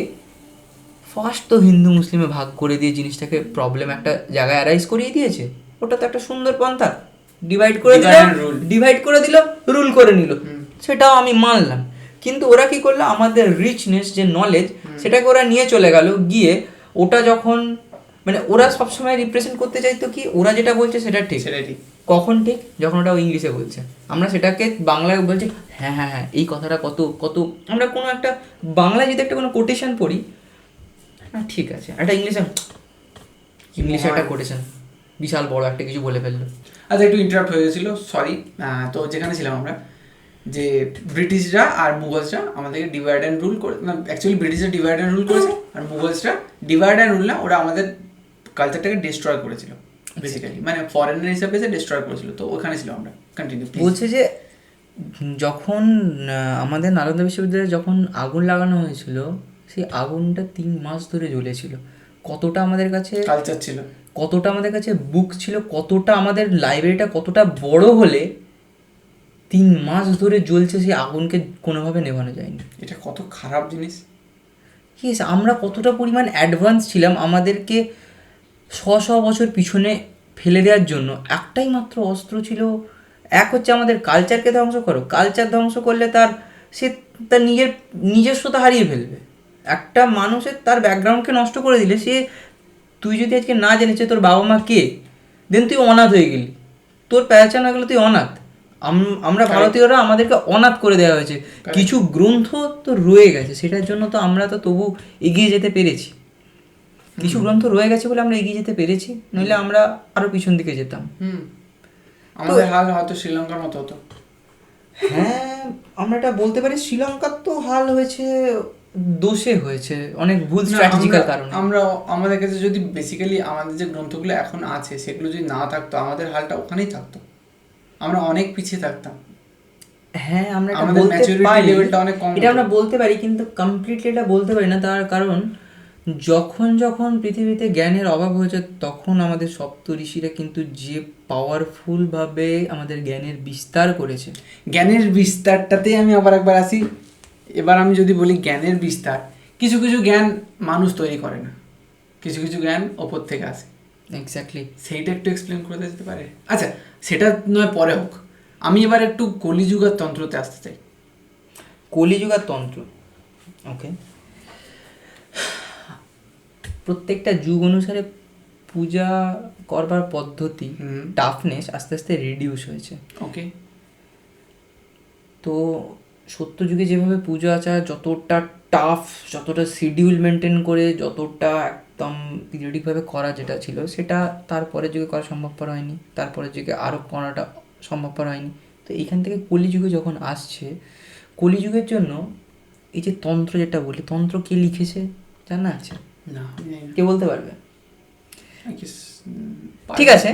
ফার্স্ট তো হিন্দু মুসলিমে ভাগ করে দিয়ে জিনিসটাকে প্রবলেম একটা জায়গায় অ্যারাইজ করিয়ে দিয়েছে। ওটা তো একটা সুন্দর পন্থা, ডিভাইড করে দিল, রুল করে নিল, সেটাও আমি মানলাম। কিন্তু ওরা কি করলো, আমাদের রিচনেস যে নলেজ সেটাকে ওরা নিয়ে চলে গেল, গিয়ে ওটা যখন মানে ওরা সবসময় রিপ্রেজেন্ট করতে চাইতো কি ওরা যেটা বলছে সেটা ঠিক। কখন ঠিক? যখন ওটা ইংলিশে বলছে, আমরা সেটাকে বাংলায় বলছি হ্যাঁ এই কথাটা কত আমরা কোনো একটা বাংলায় যদি একটা কোনো কোটেশন পড়ি, ঠিক আছে, একটা ইংলিশে একটা কোটেশন বিশাল বড় একটা কিছু বলে ফেললো। আচ্ছা, একটু ইন্টারাপ্ট হয়ে গেছিলো, সরি। তো যেখানে ছিলাম আমরা, যে ব্রিটিশরা আর মুঘলসরা আমাদেরকে ডিভাইড অ্যান্ড রুল করে, না অ্যাকচুয়ালি ব্রিটিশরা ডিভাইড অ্যান্ড রুল করেছে, আর মুঘলসরা ডিভাইড অ্যান্ড রুল না, ওরা আমাদের কালচারটাকে ডিস্ট্রয় করেছিল বেসিক্যালি, মানে ফরেনার হিসাবে এসে ডিস্ট্রয় করেছিল। তো ওখানে ছিলাম আমরা। কন্টিনিউ। বলছে যে যখন আমাদের নালন্দা বিশ্ববিদ্যালয়ে যখন আগুন লাগানো হয়েছিল, সেই আগুনটা 3 মাস ধরে জ্বলেছিল। কতটা আমাদের কাছে কালচার ছিল, কতটা আমাদের কাছে বুক ছিল, কতটা আমাদের লাইব্রেরিটা কতটা বড় হলে 3 মাস ধরে জ্বলছে, সেই আগুনকে কোনোভাবে নেভানো যায়নি। এটা কত খারাপ জিনিস। ইয়েস, আমরা কতটা পরিমাণ অ্যাডভান্স ছিলাম, আমাদেরকে 100 বছর পিছনে ফেলে দেওয়ার জন্য একটাই মাত্র অস্ত্র ছিল, এক হচ্ছে আমাদের কালচারকে ধ্বংস করো। কালচার ধ্বংস করলে সে তার নিজস্বতা হারিয়ে ফেলবে। একটা মানুষের তার ব্যাকগ্রাউন্ডকে নষ্ট করে দিলে তুই যদি আজকে না জেনেছে তোর বাবা মা কে, দেন তুই অনাথ হয়ে গেলি, তোর পেহচান হয়ে গেলো তুই অনাথ। আমরা ভারতীয়রা আমাদেরকে অনাথ করে দেওয়া হয়েছে। কিছু গ্রন্থ তো রয়ে গেছে, সেটার জন্য তো আমরা তো তবু এগিয়ে যেতে পেরেছি। কিছু গ্রন্থ রয়ে গেছে বলে আমরা এগিয়ে যেতে পেরেছি, নইলে আমরা আরো পিছন দিকে যেতাম। আমাদের হাল হয়তো শ্রীলঙ্কার মতো হতো। হ্যাঁ, আমরা এটা বলতে পারি। শ্রীলঙ্কার তো হাল হয়েছে দোষে হয়েছে, অনেক ভুল না, স্ট্র্যাটেজিক্যাল কারণে। আমরা আমাদের কাছে যদি বেসিক্যালি আমাদের যে গ্রন্থগুলো এখন আছে সেগুলো যদি না থাকতো আমাদের হালটা ওখানেই থাকতো, আমরা অনেক পিছিয়ে থাকতাম। হ্যাঁ আমরা এটা আমাদের বলতে ম্যাচুরিটি পারি, লেভেলটা অনেক কম এটা হতো। আমরা বলতে পারি, কিন্তু কমপ্লিটলি এটা বলতে পারি না। তার কারণ যখন যখন পৃথিবীতে জ্ঞানের অভাব হয়েছে তখন আমাদের সপ্ত ঋষিরা কিন্তু যে পাওয়ারফুল ভাবে আমাদের জ্ঞানের বিস্তার করেছে। জ্ঞানের বিস্তারটাতে আমি আবার একবার আসি। এবার আমি যদি বলি জ্ঞানের বিস্তার, কিছু কিছু জ্ঞান মানুষ তৈরি করে না, কিছু কিছু জ্ঞান ওপর থেকে আসে। এক্স্যাক্টলি। সেইটা একটু এক্সপ্লেন করে দেওয়া যেতে পারে? আচ্ছা, সেটা নয় পরে হোক, আমি এবার একটু কলিযুগের তন্ত্রতে আসতে চাই। কলিযুগার তন্ত্র, ওকে। প্রত্যেকটা যুগ অনুসারে পূজা করবার পদ্ধতি, টাফনেস আস্তে আস্তে রিডিউস হয়েছে। ওকে। তো সত্যযুগে যেভাবে পুজো আচার যতটা টাফ, যতটা শিডিউল মেনটেন করে, যতটা একদম পিরিয়ডিকভাবে করা যেটা ছিল, সেটা তারপরে যুগে করা সম্ভবপর হয়নি, তারপরে যুগে আরও করাটা সম্ভবপর হয়নি। তো এইখান থেকে কলিযুগে যখন আসছে, কলিযুগের জন্য এই যে তন্ত্র যেটা বলি, তন্ত্র কে লিখেছে জানা আছে? না, কে বলতে পারবে? পারি। ঠিক আছে,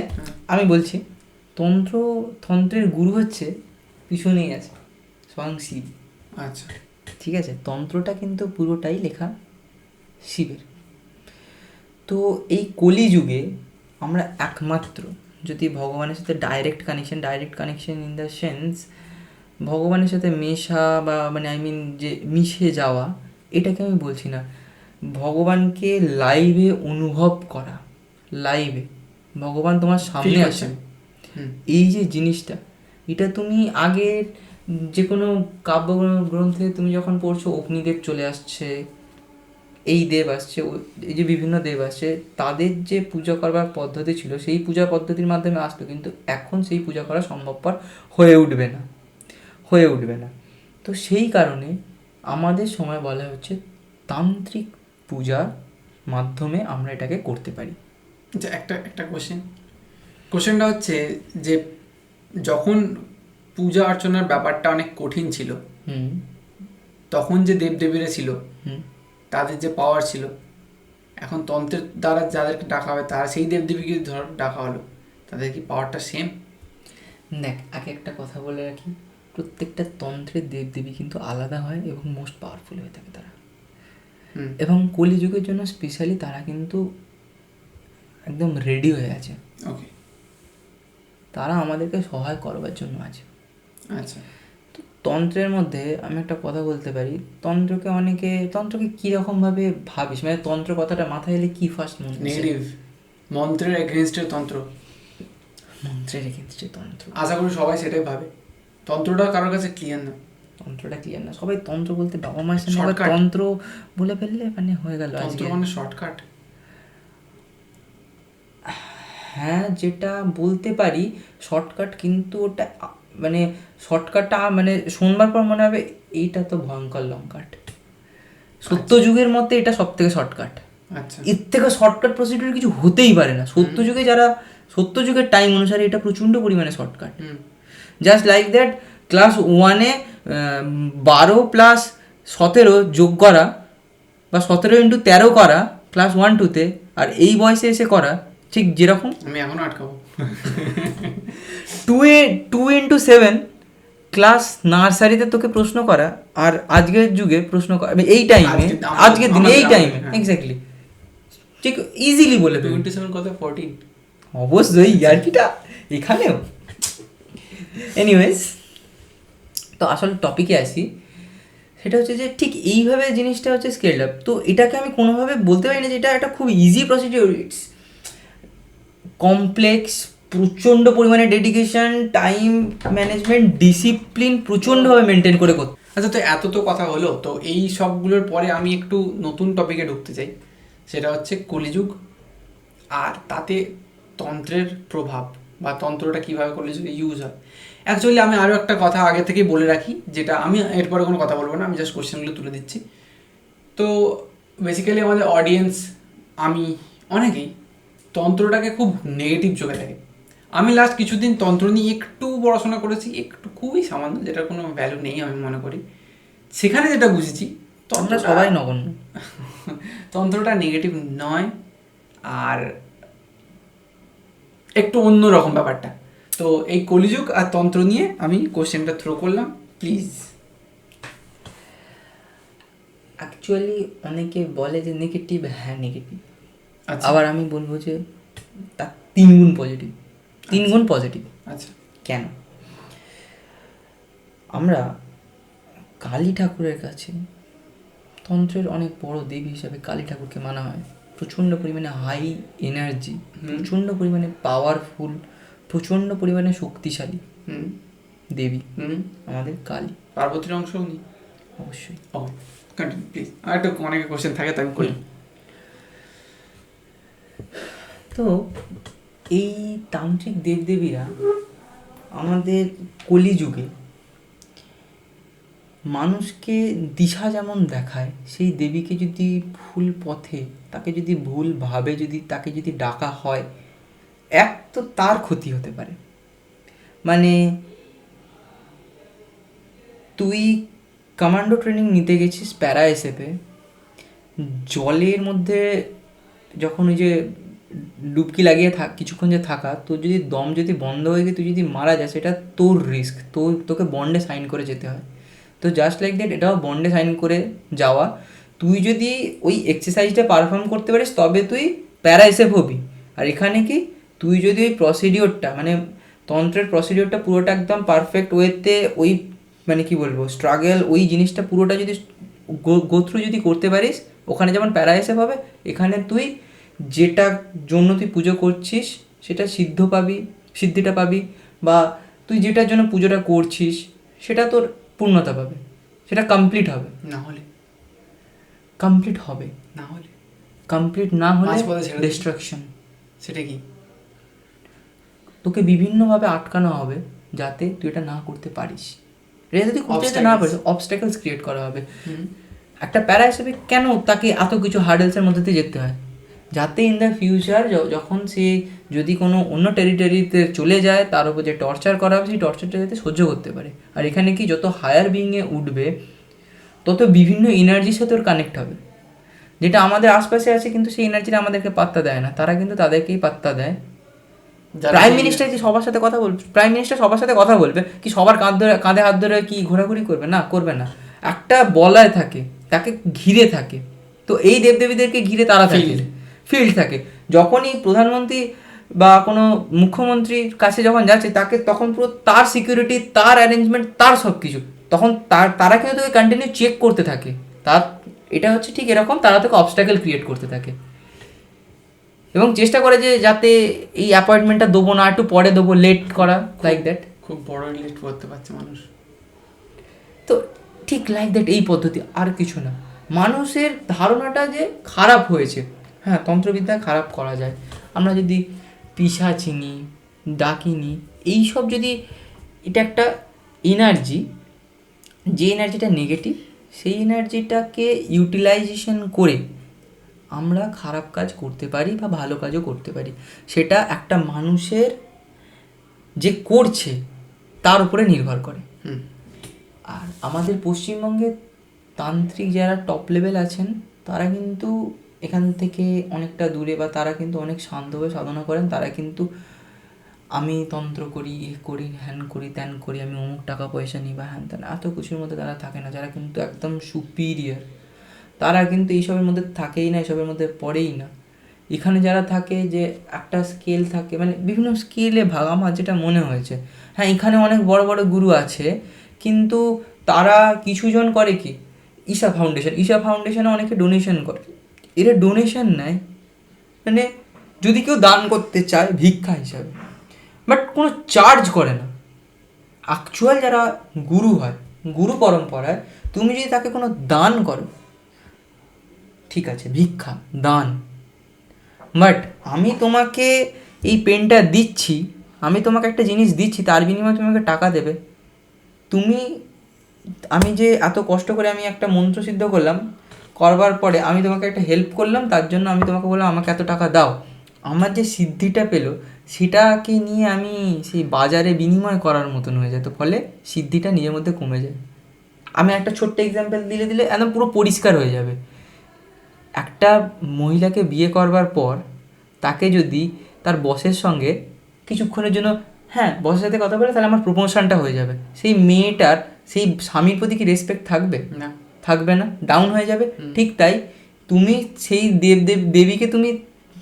আমি বলছি। তন্ত্রের গুরু হচ্ছে, পিছনেই আছে, স্বয়ং শিব। আচ্ছা, ঠিক আছে, তন্ত্রটা কিন্তু পুরোটাই লেখা শিবের। তো এই কলিযুগে আমরা একমাত্র যদি ভগবানের সাথে direct connection in the sense ভগবানের সাথে মেশা, বা মানে আই মিন যে মিশে যাওয়া, এটাকে আমি বলছি না, ভগবানকে লাইভে অনুভব করা, লাইভে ভগবান তোমার সামনে আসেন, এই যে জিনিসটা, এটা তুমি আগের যে কোনো কাব্য গ্রন্থে তুমি যখন পড়ছো, অগ্নিদেব চলে আসছে, এই দেব আসছে, এই যে বিভিন্ন দেব আসছে, তাদের যে পূজা করবার পদ্ধতি ছিল সেই পূজা পদ্ধতির মাধ্যমে আসতো, কিন্তু এখন সেই পূজা করা সম্ভবপর হয়ে উঠবে না। তো সেই কারণে আমাদের সময় বলা হচ্ছে তান্ত্রিক পূজার মাধ্যমে আমরা এটাকে করতে পারি। আচ্ছা, একটা কোশ্চেনটা হচ্ছে যে যখন পূজা অর্চনার ব্যাপারটা অনেক কঠিন ছিল, তখন যে দেবদেবীরা ছিল তাদের যে পাওয়ার ছিল, এখন তন্ত্রের দ্বারা যাদেরকে ডাকা হয় তারা সেই দেবদেবীকে ধর ডাকা হলো, তাদের কি পাওয়ারটা সেম? দেখ, আগে একটা কথা বলে রাখি, প্রত্যেকটা তন্ত্রের দেবদেবী কিন্তু আলাদা হয় এবং মোস্ট পাওয়ারফুল হয়ে থাকে তারা। এবং কলিযুগের জন্য স্পেশালি তারা কিন্তু একদম রেডি হয়ে আছে। ওকে, তারা আমাদেরকে সহায় করবার জন্য আছে। আচ্ছা। তো তন্ত্রের মধ্যে আমি একটা কথা বলতে পারি, তন্ত্রকে কীরকমভাবে ভাবিস, মানে তন্ত্র কথাটা মাথায় এলে কি ফার্স্ট মনে হয়? নেগেটিভ, মন্ত্রের এগেনস্টের তন্ত্র। মন্ত্রের এগেনস্টে তন্ত্র, আশা করি সবাই সেটাই ভাবে। তন্ত্রটা কারোর কাছে ক্লিয়ার না, তন্ত্রটা ক্লিয়ার না। সবাই তন্ত্র বলতে বাবা মায়ের সামনে Shortcut. তন্ত্র বলে ফেললে মানে হয়ে গেল তন্ত্র আজকে। মানে শর্টকাট। হ্যাঁ, যেটা বলতে পারি শর্টকাট, কিন্তু ওটা মানে শর্টকাটটা মানে শুনবার পর মনে হবে এইটা তো ভয়ঙ্কর লং কাট। সত্যযুগের মধ্যে এটা সব থেকে শর্টকাট। আচ্ছা, এর থেকে শর্টকাট প্রসিডিউর কিছু হতেই পারে না। সত্যযুগের টাইম অনুসারে এটা প্রচণ্ড পরিমাণে shortcut. Just like that, class 1-এ 12 + 17 যোগ করা, বা 17 × 13 করা ক্লাস 1-2-তে, আর এই বয়সে এসে করা, ঠিক যেরকম আমি এখনো আটকাবো। 2 × 7 ক্লাস নার্সারিতে তোকে প্রশ্ন করা, আর আজকের যুগে প্রশ্ন করা এই টাইমে, আজকের দিনে এই টাইমে এক্স্যাক্টলি ঠিক ইজিলি বলে দেবে। 27 কত? 14? অবশ্যই, ইয়ার্কিটা এখানেও। এনিওয়েজ, তো আসল টপিকে আসি, সেটা হচ্ছে যে ঠিক এইভাবে জিনিসটা হচ্ছে স্কেলড আপ। তো এটাকে আমি কোনোভাবে বলতে পারি না যে এটা একটা খুব ইজি প্রসিডিওর, ইটস কমপ্লেক্স, প্রচণ্ড পরিমাণে ডেডিকেশন, টাইম ম্যানেজমেন্ট, ডিসিপ্লিন প্রচণ্ডভাবে মেনটেন করে করতে। আচ্ছা, তো এত তো কথা হলো, তো এই সবগুলোর পরে আমি একটু নতুন টপিকে ঢুকতে চাই, সেটা হচ্ছে কলিযুগ, আর তাতে তন্ত্রের প্রভাব বা তন্ত্রটা কীভাবে কলিযুগে ইউজ হয়। অ্যাকচুয়ালি আমি আরও একটা কথা আগে থেকেই বলে রাখি, যেটা আমি এরপরে কোনো কথা বলবো না, আমি জাস্ট কোশ্চেনগুলো তুলে দিচ্ছি। তো বেসিক্যালি আমাদের অডিয়েন্স, আমি অনেকেই তন্ত্রটাকে খুব নেগেটিভ চোখে দেখে। আমি লাস্ট কিছুদিন তন্ত্র নিয়ে একটু পড়াশোনা করেছি, একটু খুবই সামান্য, যেটার কোনো ভ্যালু নেই আমি মনে করি। সেখানে যেটা বুঝেছি, আমরা সবাই নগণ্য। তন্ত্রটা নেগেটিভ নয়, আর একটু অন্যরকম ব্যাপারটা। তো এই কলিযুগ আর তন্ত্র নিয়ে আমি কোশ্চেনটা থ্রো করলাম, প্লিজ। অ্যাকচুয়ালি অনেকে বলে যে নেগেটিভ, হ্যাঁ নেগেটিভ, আচ্ছা। আবার আমি বলবো যে তার 3 গুণ পজিটিভ, 3 গুণ পজিটিভ। আচ্ছা, কেন? আমরা কালী ঠাকুরের কাছে, তন্ত্রের অনেক বড় দেবী হিসাবে কালী ঠাকুরকে মানা হয়। প্রচণ্ড পরিমাণে হাই এনার্জি, প্রচণ্ড পরিমাণে পাওয়ারফুল, প্রচণ্ড পরিমাণে শক্তিশালী দেবী আমাদের কালী। পার্বতীর অংশ উনি অবশ্যই। ও কন্টিনিউ প্লিজ, আর একটু অনেক কোশ্চেন থাকে তাই আমি করি। তো এই তান্ত্রিক দেবদেবীরা আমাদের কলিযুগে মানুষকে দিশা যেমন দেখায়, সেই দেবীকে যদি ভুল পথে, তাকে যদি ভুলভাবে যদি তাকে যদি ডাকা হয়, এক তো তার ক্ষতি হতে পারে। মানে তুই কমান্ডো ট্রেনিং নিতে গেছিস প্যারা এসএফে, জলের মধ্যে যখন ওই যে ডুবকি লাগিয়ে কিছুক্ষণ যে থাকা, তোর যদি দম যদি বন্ধ হয়ে গিয়ে তুই যদি মারা যাস, এটা তোর রিস্ক, তোকে বন্ডে সাইন করে যেতে হয়। তো জাস্ট লাইক দ্যাট এটাও বন্ডে সাইন করে যাওয়া। তুই যদি ওই এক্সারসাইজটা পারফর্ম করতে পারিস তবে তুই প্যারা এসএফ হবি। আর এখানে কি, তুই যদি ওই প্রসিডিওরটা, মানে তন্ত্রের প্রসিডিওরটা পুরোটা একদম পারফেক্ট ওয়েতে, ওই মানে কি বলবো, স্ট্রাগল, ওই জিনিসটা পুরোটা যদি গো থ্রু যদি করতে পারিস, ওখানে যেমন প্যারা এসএফ হবে, এখানে তুই যেটার জন্য তুই পুজো করছিস সেটা সিদ্ধিটা পাবি, বা তুই যেটার জন্য পুজোটা করছিস সেটা তোর পূর্ণতা পাবে, সেটা কমপ্লিট হবে। না হলে কমপ্লিট হবে, কমপ্লিট না হলে ডিস্ট্রাকশন। সেটা কি? তোকে বিভিন্নভাবে আটকানো হবে যাতে তুই এটা না করতে পারিস। এটা যদি করতে না পারিস, অবস্ট্যাকলস ক্রিয়েট করা হবে। একটা প্যারা হিসেবে কেন তাকে এত কিছু হার্ডেলসের মধ্যে দিয়ে যেতে হয়? যাতে ইন দ্য ফিউচার যখন সে যদি কোনো অন্য টেরিটরিতে চলে যায়, তার উপর যে টর্চার করা হবে সেই টর্চারটা যাতে সহ্য করতে পারে। আর এখানে কি, যত হায়ার বিইংয়ে উঠবে তত বিভিন্ন এনার্জির সাথে ওর কানেক্ট হবে, যেটা আমাদের আশপাশে আছে কিন্তু সেই এনার্জিটা আমাদেরকে পাত্তা দেয় না, তারা কিন্তু তাদেরকেই পাত্তা দেয়। প্রাইম মিনিস্টার কি সবার সাথে কথা বলবে? প্রাইম মিনিস্টার সবার সাথে কথা বলবে কি? সবার কাঁধে হাত ধরে কি ঘোরাঘুরি করবে? না, করবে না। একটা বলয় থাকে, তাকে ঘিরে থাকে। তো এই দেবদেবীদেরকে ঘিরে তারা থাকে, ফিল্ড থাকে। যখনই প্রধানমন্ত্রী বা কোনো মুখ্যমন্ত্রীর কাছে যখন যাচ্ছে, তাকে তখন পুরো তার সিকিউরিটি, তার অ্যারেঞ্জমেন্ট, তার সব কিছু, তখন তারা কিন্তু তোকে কন্টিনিউ চেক করতে থাকে। এটা হচ্ছে ঠিক এরকম, তারা তোকে অবস্ট্যাকল ক্রিয়েট করতে থাকে এবং চেষ্টা করে যে যাতে এই অ্যাপয়েন্টমেন্টটা দেবো না, একটু পরে দেবো, লেট করা, লাইক দ্যাট। খুব বড় লেট করতে পারছে মানুষ। তো ঠিক লাইক দ্যাট, এই পদ্ধতি, আর কিছু না। মানুষের ধারণাটা যে খারাপ হয়েছে, হ্যাঁ তন্ত্রবিদ্যা খারাপ করা যায়। আমরা যদি পিশাচিনি, ডাকিনি, এইসব যদি, এটা একটা এনার্জি, যে এনার্জিটা নেগেটিভ, সেই এনার্জিটাকে ইউটিলাইজেশন করে আমরা খারাপ কাজ করতে পারি বা ভালো কাজও করতে পারি। সেটা একটা মানুষের যে করছে তার উপরে নির্ভর করে। আর আমাদের পশ্চিমবঙ্গে তান্ত্রিক যারা টপ লেভেল আছেন, তারা কিন্তু এখান থেকে অনেকটা দূরে, বা তারা কিন্তু অনেক শান্তভাবে সাধনা করেন। তারা কিন্তু আমি তন্ত্র করি, করি, হ্যান করি, ত্যান করি, আমি অমুক টাকা পয়সা নিই বা হ্যান ত্যান, এত কিছুর মধ্যে তারা থাকে না। যারা কিন্তু একদম সুপিরিয়ার, তারা কিন্তু এইসবের মধ্যে থাকেই না, এইসবের মধ্যে পড়েই না। এখানে যারা থাকে, যে একটা স্কেল থাকে, মানে বিভিন্ন স্কেলে ভাগ, আমার যেটা মনে হয়েছে। হ্যাঁ, এখানে অনেক বড় বড় গুরু আছে, কিন্তু তারা কিছুজন করে কি, ঈশা ফাউন্ডেশনে অনেকে ডোনেশন করে। এরা ডোনেশন নেয়, মানে যদি কেউ দান করতে চায় ভিক্ষা হিসাবে, বাট কোনো চার্জ করে না। অ্যাকচুয়াল যারা গুরু হয়, গুরু পরম্পরায়, তুমি যদি তাকে কোনো দান করো, ঠিক আছে, ভিক্ষা, দান, বাট আমি তোমাকে এই পেনটা দিচ্ছি, আমি তোমাকে একটা জিনিস দিচ্ছি, তার বিনিময়ে তুমি আমাকে টাকা দেবে। আমি যে এত কষ্ট করে আমি একটা মন্ত্র সিদ্ধ করবার পরে আমি তোমাকে একটা হেল্প করলাম, তার জন্য আমি তোমাকে বললাম আমাকে এত টাকা দাও। আমার যে সিদ্ধিটা পেলো, সেটাকে নিয়ে আমি সেই বাজারে বিনিময় করার মতন হয়ে যায়, তো ফলে সিদ্ধিটা নিজের মধ্যে কমে যায়। আমি একটা ছোট্ট এক্সাম্পল দিলে একদম পুরো পরিষ্কার হয়ে যাবে। একটা মহিলাকে বিয়ে করবার পর তাকে যদি তার বসের সঙ্গে কিছুক্ষণের জন্য, হ্যাঁ বসের সাথে কথা বলে তাহলে আমার প্রমোশনটা হয়ে যাবে, সেই মেয়েটার সেই স্বামীর প্রতি কি রেসপেক্ট থাকবে? না, থাকবে না, ডাউন হয়ে যাবে। ঠিক তাই তুমি সেই দেবীকে তুমি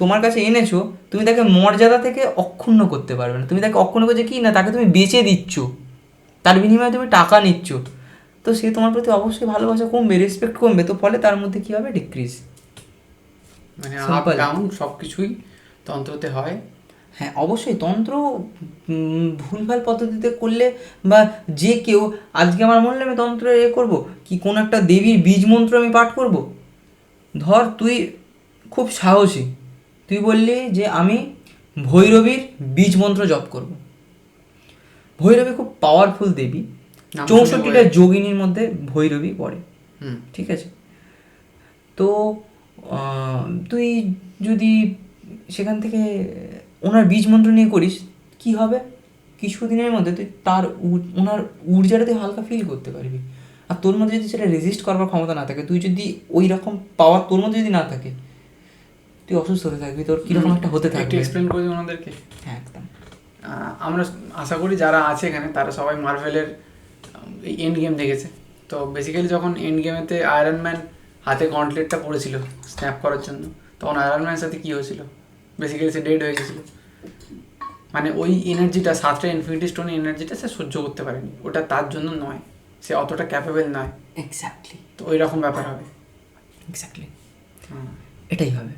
তোমার কাছে এনেছো, তুমি তাকে মর্যাদা থেকে অক্ষুণ্ণ করতে পারবে না। তুমি তাকে অক্ষুণ্ণ করছে কি না, তাকে তুমি বেচে দিচ্ছ, তার বিনিময়ে তুমি টাকা নিচ্ছ, তো সে তোমার প্রতি অবশ্যই ভালোবাসা কমবে, রেসপেক্ট কমবে, তো ফলে তার মধ্যে কী হবে, ডিক্রিজ। মানে আপ ডাউন সব কিছুই তন্ত্রতে হয়। হ্যাঁ অবশ্যই, তন্ত্র ভুলভাল পদ্ধতিতে করলে বা যে কেউ, আজকে আমার মনে হলে আমি তন্ত্র করবো কি, কোনো একটা দেবীর বীজ মন্ত্র আমি পাঠ করব। ধর তুই খুব সাহসী, তুই বললি যে আমি ভৈরবীর বীজ মন্ত্র জপ করব। ভৈরবী খুব পাওয়ারফুল দেবী, 64টা যোগিনীর মধ্যে ভৈরবী পড়ে, ঠিক আছে? তো তুই যদি সেখান থেকে ওনার বীজ মন্ত্র নিয়ে করিস, কি হবে, কিছুদিনের মধ্যে তুই ওনার ঊর্জাটা তুই হালকা ফিল করতে পারবি। আর তোর মধ্যে যদি সেটা রেজিস্ট করবার ক্ষমতা না থাকে, তুই যদি ওই রকম পাওয়ার তোর মধ্যে যদি না থাকে, তুই অসুস্থ হতে থাকবি, তোর কীরকম একটা হতে থাকবে। একটু এক্সপ্লেন করে দিই ওনাদেরকে। হ্যাঁ একদম। আমরা আশা করি যারা আছে এখানে তারা সবাই মার্ভেলের এই এন্ড গেম দেখেছে। তো বেসিক্যালি যখন এন্ড গেমেতে আয়রন ম্যান হাতে গন্টলেটটা পড়েছিল স্ন্যাপ করার জন্য, তখন আয়রন ম্যানের সাথে কী হয়েছিল, বেসিক্যালি সে ডেড হয়ে গেছিলো। মানে ওই এনার্জিটা, 7টা ইনফিনিটি স্টোনের এনার্জিটা সে সহ্য করতে পারেনি, ওটা তার জন্য নয়, সে অতটা ক্যাপেবল নয়। এক্স্যাক্টলি, তো ওই রকম ব্যাপার হবে। এক্স্যাক্টলি, এটাই হবে।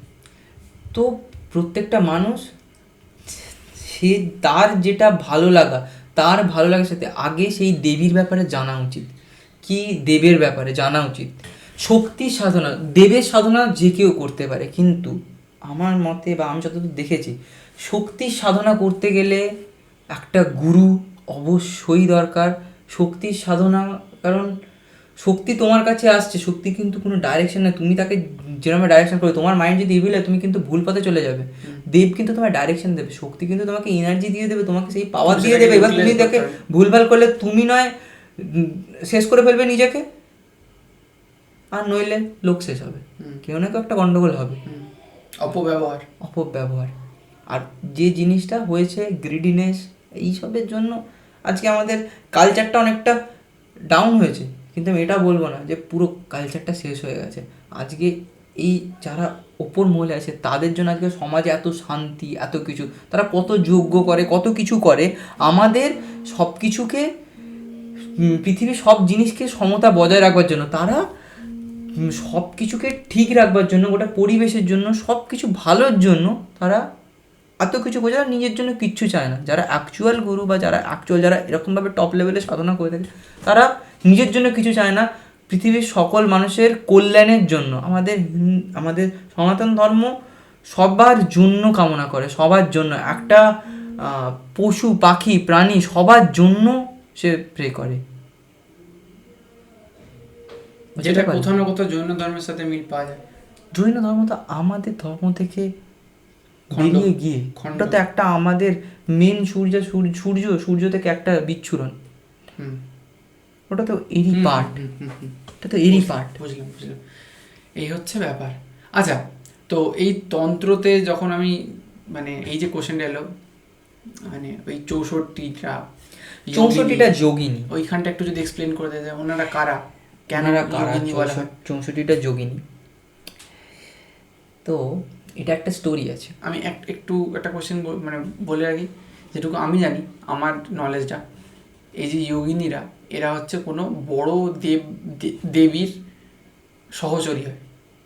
তো প্রত্যেকটা মানুষ সে তার যেটা ভালো লাগা, তার ভালো লাগার সাথে আগে সেই দেবীর ব্যাপারে জানা উচিত, কি দেবের ব্যাপারে জানা উচিত। শক্তি সাধনা, দেবের সাধনা যে কেউ করতে পারে, কিন্তু আমার মতে বা আমি যতদূর দেখেছি, শক্তির সাধনা করতে গেলে একটা গুরু অবশ্যই দরকার। শক্তির সাধনা, কারণ শক্তি তোমার কাছে আসছে, শক্তি কিন্তু কোনো ডাইরেকশন না, তুমি তাকে যেরকম ডাইরেকশন করবে, তোমার মাইন্ড যদি ইভিল হয় তুমি কিন্তু ভুল পথে চলে যাবে। দেব কিন্তু তোমার ডাইরেকশন দেবে, শক্তি কিন্তু তোমাকে এনার্জি দিয়ে দেবে, তোমাকে সেই পাওয়ার দিয়ে দেবে। এবার তুমি তাকে ভুলভাল করলে তুমি নয় শেষ করে ফেলবে নিজেকে, আর নইলে লোক শেষ হবে, কেউ না কেউ একটা গন্ডগোল হবে। অপব্যবহার। আর যে জিনিসটা হয়েছে গ্রিডিনেস, এইসবের জন্য আজকে আমাদের কালচারটা অনেকটা ডাউন হয়েছে, কিন্তু আমি এটা বলবো না যে পুরো কালচারটা শেষ হয়ে গেছে। আজকে এই যারা ওপর মহলে আছে তাদের জন্য আজকে সমাজে এত শান্তি, এত কিছু, তারা কত যজ্ঞ করে, কত কিছু করে, আমাদের সব কিছুকে, পৃথিবীর সব জিনিসকে সমতা বজায় রাখবার জন্য, তারা সব কিছুকে ঠিক রাখবার জন্য, গোটা পরিবেশের জন্য, সব কিছু ভালোর জন্য তারা এত কিছু করে, যারা নিজের জন্য কিচ্ছু চায় না। যারা অ্যাকচুয়াল গুরু বা যারা এরকমভাবে টপ লেভেলে সাধনা করে থাকে, তারা নিজের জন্য কিছু চায় না, পৃথিবীর সকল মানুষের কল্যাণের জন্য। আমাদের সনাতন ধর্ম সবার জন্য কামনা করে, সবার জন্য, একটা পশু পাখি প্রাণী সবার জন্য সে প্রে করে, যেটা কোথাও না কোথাও জৈন ধর্মের সাথে মিল পাওয়া যায়। জৈন ধর্ম তো আমাদের ধর্ম থেকে বেরিয়ে গিয়ে, ওটা তো একটা আমাদের মেন সূর্য থেকে একটা বিচ্ছুরণ, ওটা তো এরই পার্ট, ওটা তো এরই পার্ট। বুঝলাম। এই হচ্ছে ব্যাপার। আচ্ছা, তো এই তন্ত্রতে যখন আমি, মানে এই যে কোশ্চেনটা এলো, মানে ওই 64টা যোগিনী, ওইখানটা একটু যদি এক্সপ্লেন করে দেয়, ওনারা কারা, কেন 64টা যোগিনী? তো এটা একটা স্টোরি আছে। আমি একটু একটা কোশ্চেন মানে বলে রাখি, যেটুকু আমি জানি, আমার নলেজটা, এই যে যোগিনীরা, এরা হচ্ছে কোনো বড় দেবীর সহচরী হয়,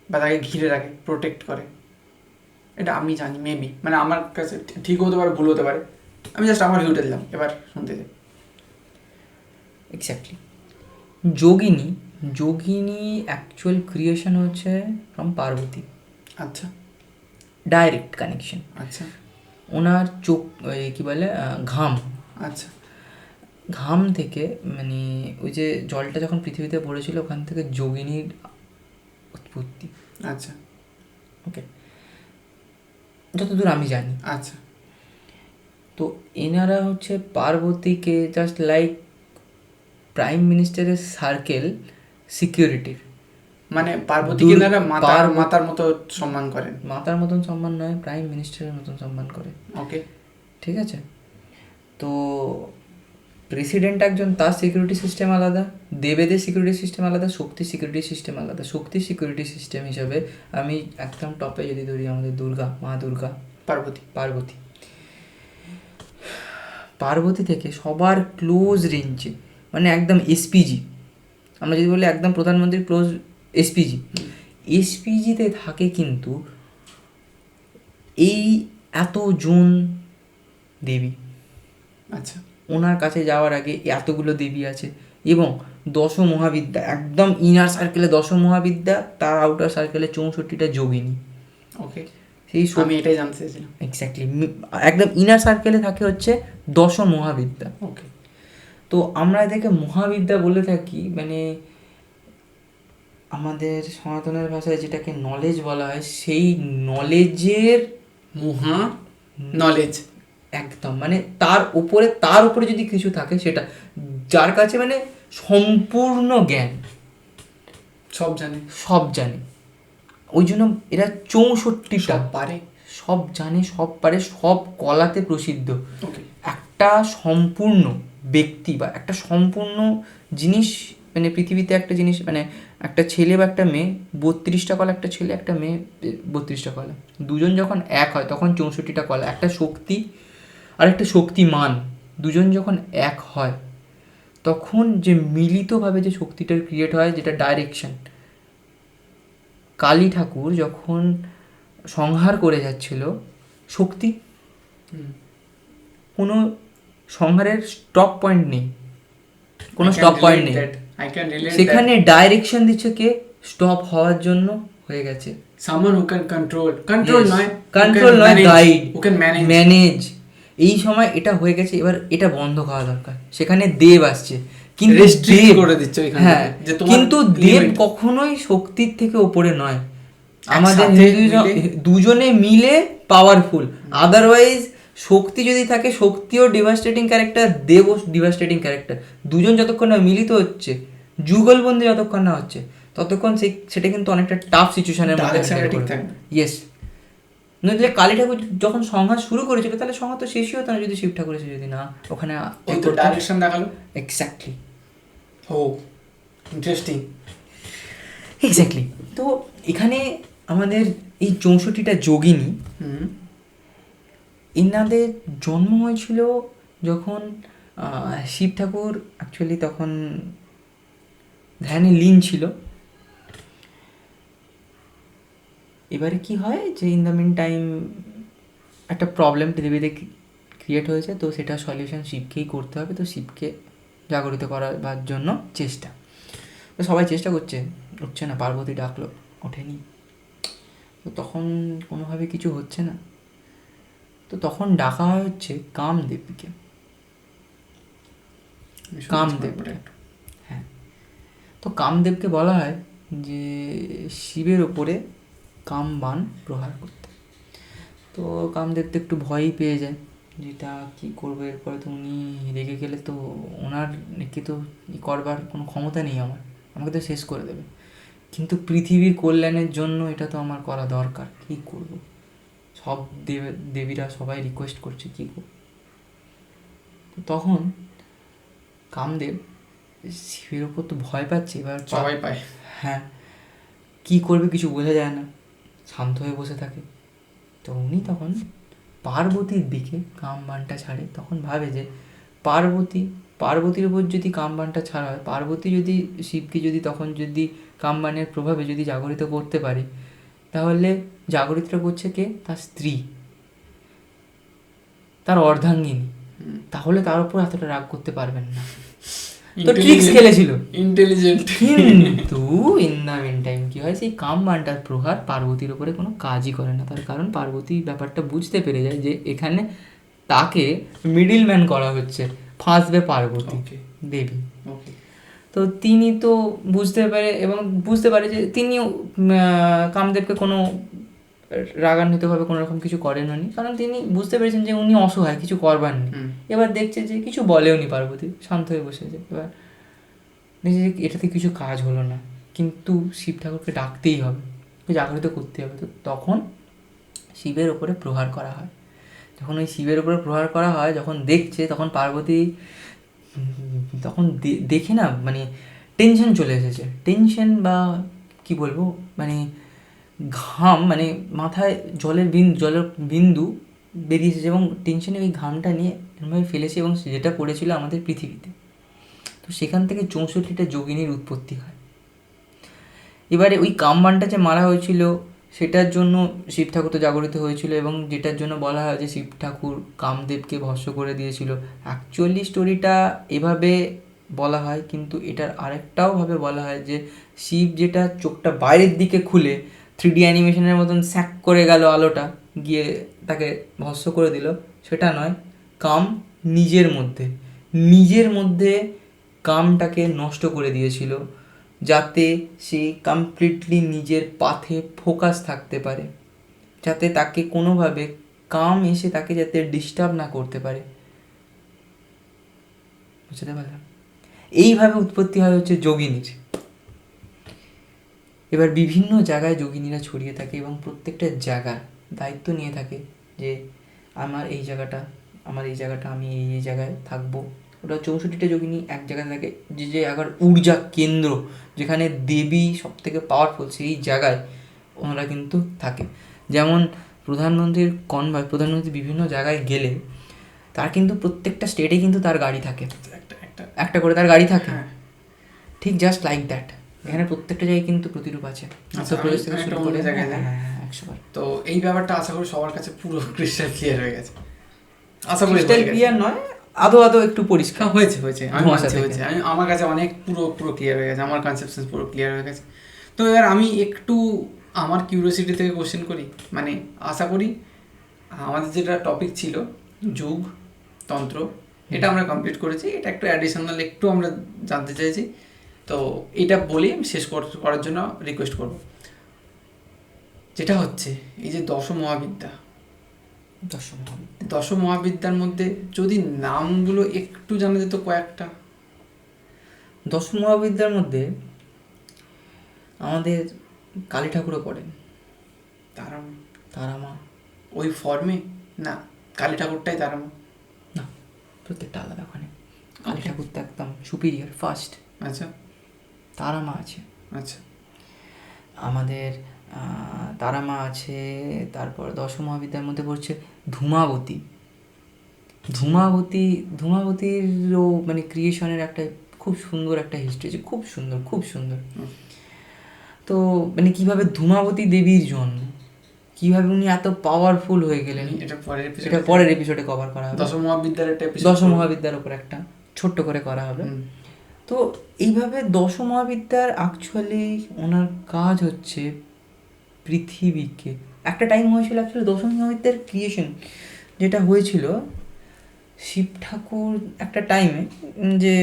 বা তাকে ঘিরে রাখে, প্রোটেক্ট করে, এটা আমি জানি। মেবি, মানে আমার কাছে ঠিক হতে পারে, ভুল হতে পারে, আমি জাস্ট আমার ভিউটা দিলাম, এবার শুনতে চাই। এক্স্যাক্টলি। যোগিনী অ্যাকচুয়াল ক্রিয়েশন হচ্ছে ফ্রম পার্বতী। আচ্ছা, ডাইরেক্ট কানেকশন। আচ্ছা, ওনার চোখ, কি বলে, ঘাম, আচ্ছা, ঘাম থেকে, মানে ওই যে জলটা যখন পৃথিবীতে পড়েছিল, ওখান থেকে যোগিনীর উৎপত্তি। আচ্ছা, ওকে, যতদূর আমি জানি। আচ্ছা। তো এনারা হচ্ছে পার্বতীকে জাস্ট লাইক প্রাইম মিনিস্টারের সার্কেল সিকিউরিটির, মানে পার্বতীকে এনারা মাতার মতো সম্মান করেন। মাতার মতন সম্মান নয়, প্রাইম মিনিস্টারের মতন সম্মান করে। ওকে, ঠিক আছে। তো প্রেসিডেন্ট একজন, তার সিকিউরিটি সিস্টেম আলাদা, দেবেদের সিকিউরিটি সিস্টেম আলাদা, শক্তির সিকিউরিটি সিস্টেম আলাদা। শক্তির সিকিউরিটি সিস্টেম হিসাবে আমি একদম টপে যদি ধরি আমাদের দুর্গা, মা দুর্গা, পার্বতী থেকে সবার ক্লোজ রেঞ্জে, মানে একদম এসপিজি, আমরা যদি বলি একদম প্রধানমন্ত্রীর ক্লোজ এসপিজিতে থাকে কিন্তু এই এতজন দেবী। আচ্ছা, ওনার কাছে যাওয়ার আগে এতগুলো দেবী আছে, এবং 10 মহাবিদ্যা, একদম ইনার সার্কেলে 10 মহাবিদ্যা, তার আউটার সার্কেলে 64টা যোগিনী। ওকে, সেই আমি এটাই জানতে চাইছিলাম। এক্স্যাক্টলি, একদম ইনার সার্কেলে থাকে হচ্ছে 10 মহাবিদ্যা। ওকে, তো আমরা এদেরকে মহাবিদ্যা বলে থাকি, মানে আমাদের সনাতনের ভাষায় যেটাকে নলেজ বলা হয়, সেই নলেজের নলেজ একদম, মানে তার উপরে যদি কিছু থাকে, সেটা যার কাছে মানে সম্পূর্ণ জ্ঞান, সব জানে। ওই জন্য এরা 64টা পারে, সব জানে, সব পারে, সব কলাতে প্রসিদ্ধ। ওকে, একটা সম্পূর্ণ ব্যক্তি বা একটা সম্পূর্ণ জিনিস, মানে পৃথিবীতে একটা জিনিস, মানে একটা ছেলে বা একটা মেয়ে, 32টা কলা, একটা ছেলে একটা মেয়ে 32টা কলা, দুজন যখন এক হয় তখন 64টা কলা। একটা শক্তি আর একটা শক্তিমান, দুজন যখন এক হয় তখন যে মিলিতভাবে যে শক্তিটার ক্রিয়েট হয়, যেটা ডাইরেকশন। কালী ঠাকুর যখন সংহার করে যাচ্ছিল শক্তি, কোনো সংহারের স্টপ পয়েন্ট নেই, কোনো স্টপ পয়েন্ট নেই, সেখানে ডাইরেকশন দিচ্ছে কে, স্টপ হওয়ার জন্য হয়ে গেছে। someone who can control নয়, গাইড, who can ম্যানেজ। এই সময় এটা হয়ে গেছে, এবার এটা বন্ধ করা দরকার। সেখানে দেব আসছে, কিন্তু দেব করে দিচ্ছে এখানে, হ্যাঁ, কিন্তু দেব কখনোই শক্তির থেকে উপরে নয়। আমাদের দুজনে মিলে পাওয়ারফুল, আদারওয়াইজ শক্তি যদি থাকে, শক্তিও ডিভাস্টেটিং ক্যারেক্টার, দেবও ডিভাস্টেটিং ক্যারেক্টার। দুজন যতক্ষণ না মিলিত হচ্ছে, যুগলবন্দি যতক্ষণ না হচ্ছে, ততক্ষণ সেটা কিন্তু অনেকটা টাফ সিচুয়েশনের মধ্যে থাকবে। ইয়েস, নইলে কালী ঠাকুর যখন সংঘাত শুরু করেছিল, তাহলে সংঘাত তো শেষই হতো না যদি শিব ঠাকুর এসে যদি না ওখানে ডাইরেকশন দেখালো। এক্স্যাক্টলি, ও ইন্টারেস্টিং। এক্স্যাক্টলি। তো এখানে আমাদের এই 64টা যোগিনী, এনাদের জন্ম হয়েছিল যখন শিব ঠাকুর অ্যাকচুয়ালি তখন ধ্যানে লীন ছিল। এবারে কি হয় যে ইন দ্য মিন টাইম একটা প্রবলেম পৃথিবীতে ক্রিয়েট হয়েছে, তো সেটা সলিউশন শিবকেই করতে হবে। তো শিবকে জাগরিত করার জন্য চেষ্টা, তো সবাই চেষ্টা করছে, উঠছে না। পার্বতী ডাকলো, ওঠেনি। তো তখন কোনোভাবে কিছু হচ্ছে না, তো তখন ডাকা হয় হচ্ছে কামদেবকে। হ্যাঁ, তো কামদেবকে বলা হয় যে শিবের ওপরে কামবাণ প্রহার করতে। তো কামদেব তো একটু ভয়ই পেয়ে যায়, যেটা কী করবো এরপরে, তো উনি রেগে গেলে তো ওনার কি তো করবার কোনো ক্ষমতা নেই, আমাকে তো শেষ করে দেবে। কিন্তু পৃথিবীর কল্যাণের জন্য এটা তো আমার করা দরকার, কী করব? সব দেবীরা সবাই রিকোয়েস্ট করছে, কী করব? তখন কামদেব শিবের ওপর তো ভয় পাচ্ছে, এবার সবাই পায়, হ্যাঁ, কী করবে কিছু বোঝা যায় না, শান্ত হয়ে বসে থাকে। তো উনি তখন পার্বতীর দিকে কামবাণটা ছাড়ে। তখন ভাবে যে পার্বতীর উপর যদি কামবাণটা ছাড়া হয়, পার্বতী যদি শিবকে যদি তখন যদি কামবাণের প্রভাবে যদি জাগরিত করতে পারে, তাহলে জাগরিতটা করছে কে, তার স্ত্রী, তার অর্ধাঙ্গিনী, তাহলে তার উপর এতটা রাগ করতে পারবেন না। তো ট্রিক্স খেলেছিল, ইন্টেলিজেন্ট। কিন্তু ইন দ্য মিন টাইম কি হয়, সেই কামবাণটার প্রহার পার্বতীর উপরে কোনো কাজই করে না। তার কারণ পার্বতী ব্যাপারটা বুঝতে পেরে যায় যে এখানে তাকে মিডিল ম্যান করা হচ্ছে, ফাঁসবে পার্বতী দেবী। তো তিনি তো বুঝতে পারে যে তিনিও কামদেবকে কোনো রাগান্বিতভাবে কোনো রকম কিছু করেননি, কারণ তিনি বুঝতে পেরেছেন যে উনি অসহায়, কিছু করবার নেই। এবার দেখছে যে কিছু বলেও নি পার্বতী, শান্ত হয়ে বসেছে। এবার যে এটাতে কিছু কাজ হলো না, কিন্তু শিব ঠাকুরকে ডাকতেই হবে, জাগরিত করতে হবে। তো তখন শিবের ওপরে প্রহার করা হয়। যখন ওই শিবের ওপরে প্রহার করা হয়, যখন দেখছে, তখন পার্বতী তখন দেখে না মানে টেনশন চলে এসেছে, টেনশন বা কি বলবো, মানে ঘাম, মানে মাথায় জলের বিন্দু বেরিয়ে এসেছে, এবং টেনশনে ওই ঘামটা নিয়ে এরমভাবে ফেলেছে, এবং যেটা পড়েছিল আমাদের পৃথিবীতে। তো সেখান থেকে 64টা যোগিনীর উৎপত্তি হয়। এবারে ওই কামবানটা যে মারা হয়েছিল সেটার জন্য শিব ঠাকুর তো জাগরিত হয়েছিল, এবং যেটার জন্য বলা হয় যে শিব ঠাকুর কামদেবকে ভস্ম করে দিয়েছিল। অ্যাকচুয়ালি স্টোরিটা এভাবে বলা হয়, কিন্তু এটার আরেকটাও ভাবে বলা হয় যে শিব যেটা চোখটা বাইরের দিকে খুলে 3D অ্যানিমেশনের মতন স্যাক করে গেল, আলোটা গিয়ে তাকে ভস্ম করে দিল, সেটা নয়। কাম নিজের মধ্যে কামটাকে নষ্ট করে দিয়েছিল, যাতে সে কমপ্লিটলি নিজের পাথে ফোকাস থাকতে পারে, যাতে তাকে কোনোভাবে কাম এসে তাকে যাতে ডিস্টার্ব না করতে পারে। বুঝতে পারলাম? এইভাবে উৎপত্তি হয় হচ্ছে যোগিনীর। এবার বিভিন্ন জায়গায় যোগিনীরা ছড়িয়ে থাকে, এবং প্রত্যেকটা জায়গার দায়িত্ব নিয়ে থাকে যে আমার এই জায়গাটা আমি এই জায়গায় থাকবো। ওটা 64টা যোগিনী এক জায়গায় থাকে, যে জায়গার ঊর্জা কেন্দ্র, যেখানে দেবী সব থেকে পাওয়ারফুল, সেই জায়গায় ওনারা কিন্তু থাকে। যেমন প্রধানমন্ত্রী বিভিন্ন জায়গায় গেলে তার কিন্তু প্রত্যেকটা স্টেটে কিন্তু তার গাড়ি থাকে, একটা করে তার গাড়ি থাকে। ঠিক জাস্ট লাইক দ্যাট এখানে প্রত্যেকটা জায়গায় কিন্তু প্রতিরূপ আছে। তো এই ব্যাপারটা আশা করি সবার কাছে পুরো ক্রিস্টাল ক্লিয়ার হয়ে গেছে। আশা করি ক্রিস্টাল ক্লিয়ার নয়, আদো একটু পরিষ্কার হয়েছে। আমি আমার কাছে অনেক পুরো ক্লিয়ার হয়ে গেছে, আমার কনসেপশন পুরো ক্লিয়ার হয়ে গেছে। তো এবার আমি একটু আমার কিউরিওসিটি থেকে কোশ্চেন করি, মানে আশা করি আমাদের যেটা টপিক ছিল যুগ তন্ত্র, এটা আমরা কমপ্লিট করেছি। এটা একটু অ্যাডিশনাল একটু আমরা জানতে চাইছি, তো এটা বলি আমি শেষ করার জন্য রিকোয়েস্ট করব। যেটা হচ্ছে এই যে দশ মহাবিদ্যার মধ্যে যদি নামগুলো একটু জানা যেত কয়েকটা। 10 মহাবিদ্যার মধ্যে আমাদের কালী ঠাকুরও পড়েন। তারামা ওই ফর্মে না, কালী ঠাকুরটাই তারামা না, প্রত্যেকটা আলাদা। ওখানে কালী ঠাকুর তো একদম সুপিরিয়র ফার্স্ট। আচ্ছা, তারামা আছে। আচ্ছা, আমাদের তারামা আছে। তারপর 10 মহাবিদ্যার মধ্যে পড়ছে ধূমাবতীরও মানে ক্রিয়েশনের একটা খুব সুন্দর একটা হিস্ট্রি আছে, খুব সুন্দর। তো মানে কীভাবে ধূমাবতী দেবীর জন্য কীভাবে উনি এত পাওয়ারফুল হয়ে গেলেন, এটা পরের এপিসোডে কভার করা হবে। 10 মহাবিদ্যার উপর একটা ছোট্ট করে করা হবে। তো এইভাবে 10 মহাবিদ্যার অ্যাকচুয়ালি ওনার কাজ হচ্ছে পৃথিবীকে, একটা টাইম হয়েছিল অ্যাকচুয়ালি 10 মহাবিদ্যার ক্রিয়েশন যেটা হয়েছিল শিব ঠাকুর একটা টাইমে, যে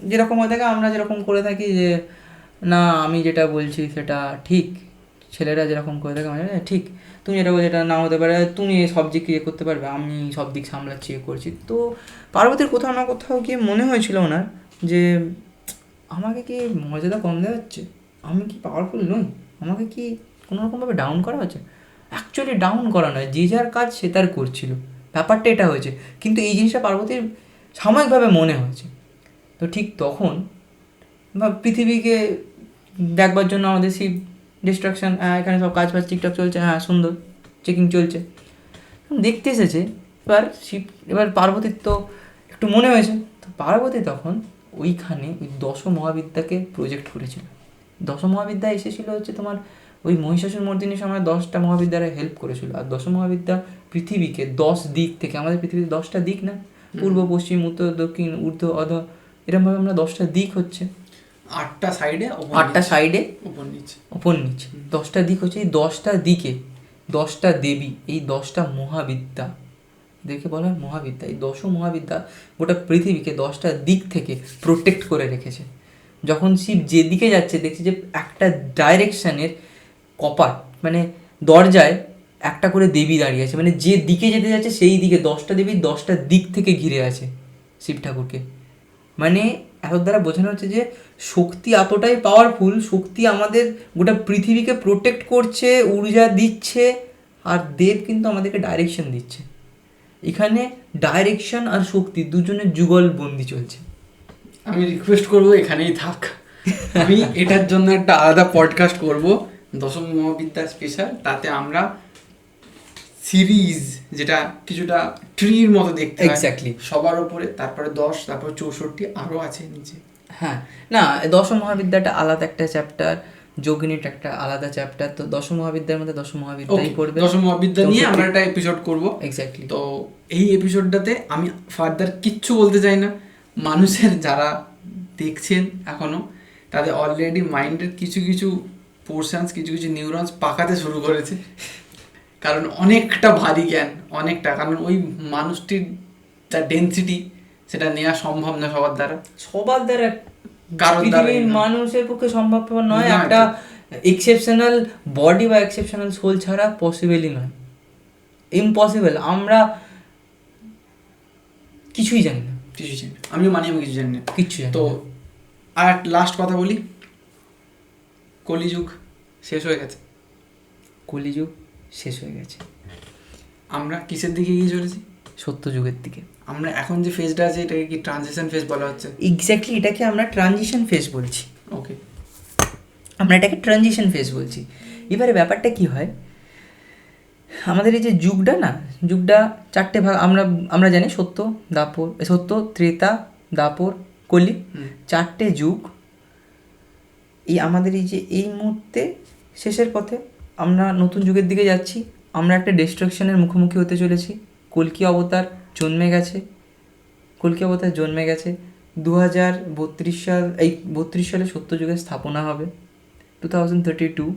যেরকম হয়ে থাকে আমরা যেরকম করে থাকি যে না আমি যেটা বলছি সেটা ঠিক, ছেলেরা যেরকম করে থাকে মানে ঠিক, তুমি যেটা বলছো এটা না হতে পারে, তুমি সব দিক ইয়ে করতে পারবে, আমি সব দিক সামলাচ্ছি করছি। তো পার্বতীর কোথাও না কোথাও গিয়ে মনে হয়েছিল ওনার যে আমাকে কি মর্যাদা কম দেওয়া হচ্ছে, আমি কি পাওয়ারফুল নই, আমাকে কি কোনোরকমভাবে ডাউন করা হচ্ছে। অ্যাকচুয়ালি ডাউন করা নয়, যে যার কাজ সে তার করছিল, ব্যাপারটা এটা হয়েছে। কিন্তু এই জিনিসটা পার্বতীর সাময়িকভাবে মনে হয়েছে। তো ঠিক তখন বা পৃথিবীকে দেখবার জন্য আমাদের শিব ডিস্ট্রাকশন, এখানে সব কাজ ঠিকঠাক চলছে, সুন্দর চেকিং চলছে, দেখতে এসেছে। এবার পার্বতীর তো একটু মনে হয়েছে, তো পার্বতী তখন ওইখানে ওই 10 মহাবিদ্যাকে প্রজেক্ট করেছিল। 10 মহাবিদ্যা এসেছিল হচ্ছে তোমার ওই মহিষাসুর মর্দিনীর সময় 10টা মহাবিদ্যারা হেল্প করেছিল। আর 10 মহাবিদ্যা পৃথিবীকে 10 দিক থেকে, আমাদের পৃথিবীতে 10টা দিক না, পূর্ব পশ্চিম উত্তর দক্ষিণ ঊর্ধ্ব অধ, এরকমভাবে আমরা 10টা দিক হচ্ছে 8টা সাইডে ওপর নিচ 10টা দিক হচ্ছে। এই 10টা দিকে 10টা দেবী, এই 10টা মহাবিদ্যা দেখে বলা হয় মহাবিদ্যা। এই 10 মহাবিদ্যা গোটা পৃথিবীকে 10টা দিক থেকে প্রোটেক্ট করে রেখেছে। যখন শিব যেদিকে যাচ্ছে দেখছি যে একটা ডাইরেকশানের কপাট মানে দরজায় একটা করে দেবী দাঁড়িয়ে আছে, মানে যে দিকে যেতে যাচ্ছে সেই দিকে 10টা দেবী 10টা দিক থেকে ঘিরে আছে শিব ঠাকুরকে। মানে এত দ্বারা বোঝানো হচ্ছে যে শক্তি এতটাই পাওয়ারফুল, শক্তি আমাদের গোটা পৃথিবীকে প্রোটেক্ট করছে, ঊর্জা দিচ্ছে, আর দেব কিন্তু আমাদেরকে ডাইরেকশন দিচ্ছে। এখানে ডাইরেকশন আর শক্তি দুজনের যুগলবন্দি চলছে। আমি রিকোয়েস্ট করবো এখানেই থাক, আমি এটার জন্য একটা আলাদা পডকাস্ট করব, দশম মহাবিদ্যা স্পেশাল। তাতে আমরা সিরিজ, যেটা কিছুটা ট্রির মতো দেখতে হয়, এক্স্যাক্টলি সবার উপরে, তারপরে 10, তারপর 64 আরও আছে নিচে। হ্যাঁ, না দশম মহাবিদ্যাটা আলাদা একটা চ্যাপ্টার, যোগিনীটা একটা আলাদা চ্যাপ্টার। তো দশম মহাবিদ্যার মধ্যে দশম মহাবিদ্যাই পড়বে, দশম মহাবিদ্যা নিয়ে আমরা একটা এপিসোড করব। এক্স্যাক্টলি। তো এই এপিসোডটাতে আমি ফার্দার কিচ্ছু বলতে চাই না। মানুষের যারা দেখছেন এখনো, তাদের অলরেডি মাইন্ডের কিছু কিছু পোর্শনস, কিছু কিছু নিউরনস পাকাতে শুরু করেছে, কারণ অনেকটা ভারী জ্ঞান, অনেকটা, কারণ ওই মানুষটির যা ডেন্সিটি সেটা নেওয়া সম্ভব না সবার দ্বারা, কারোর দ্বারা মানুষের পক্ষে সম্ভব নয়। একটা এক্সেপশনাল বডি বা এক্সেপশনাল সোল ছাড়া পসিবলই নয়, ইম্পসিবল। আমরা কিছুই জানি না, আমিও মানি, আমি কিছু জানি না, কিচ্ছু। তো আর লাস্ট কথা বলি, কলিযুগ শেষ হয়ে গেছে। কলিযুগ শেষ হয়ে গেছে। আমরা কিসের দিকে এগিয়ে চলেছি? সত্যযুগের দিকে। আমরা এখন যে ফেজটা আছে এটাকে কি ট্রানজিশন ফেজ বলা হচ্ছে? এক্স্যাক্টলি, এটাকে আমরা ট্রানজিশন ফেজ বলছি। ওকে, আমরা এটাকে ট্রানজিশন ফেজ বলছি। এবারে ব্যাপারটা কি হয়, আমাদের এই যে যুগটা না, যুগটা 4টে ভাগ। আমরা জানি সত্য, দাপর, সত্য, ত্রেতা, দাপর, কলি, 4টে যুগ। এই আমাদের এই যে এই মুহূর্তে শেষের পথে, আমরা নতুন যুগের দিকে যাচ্ছি। আমরা একটা ডিস্ট্রাকশনের মুখোমুখি হতে চলেছি। কল্কি অবতার জন্মে গেছে, 2032 সাল, এই 32 সালে সত্যযুগের স্থাপনা হবে, 2032।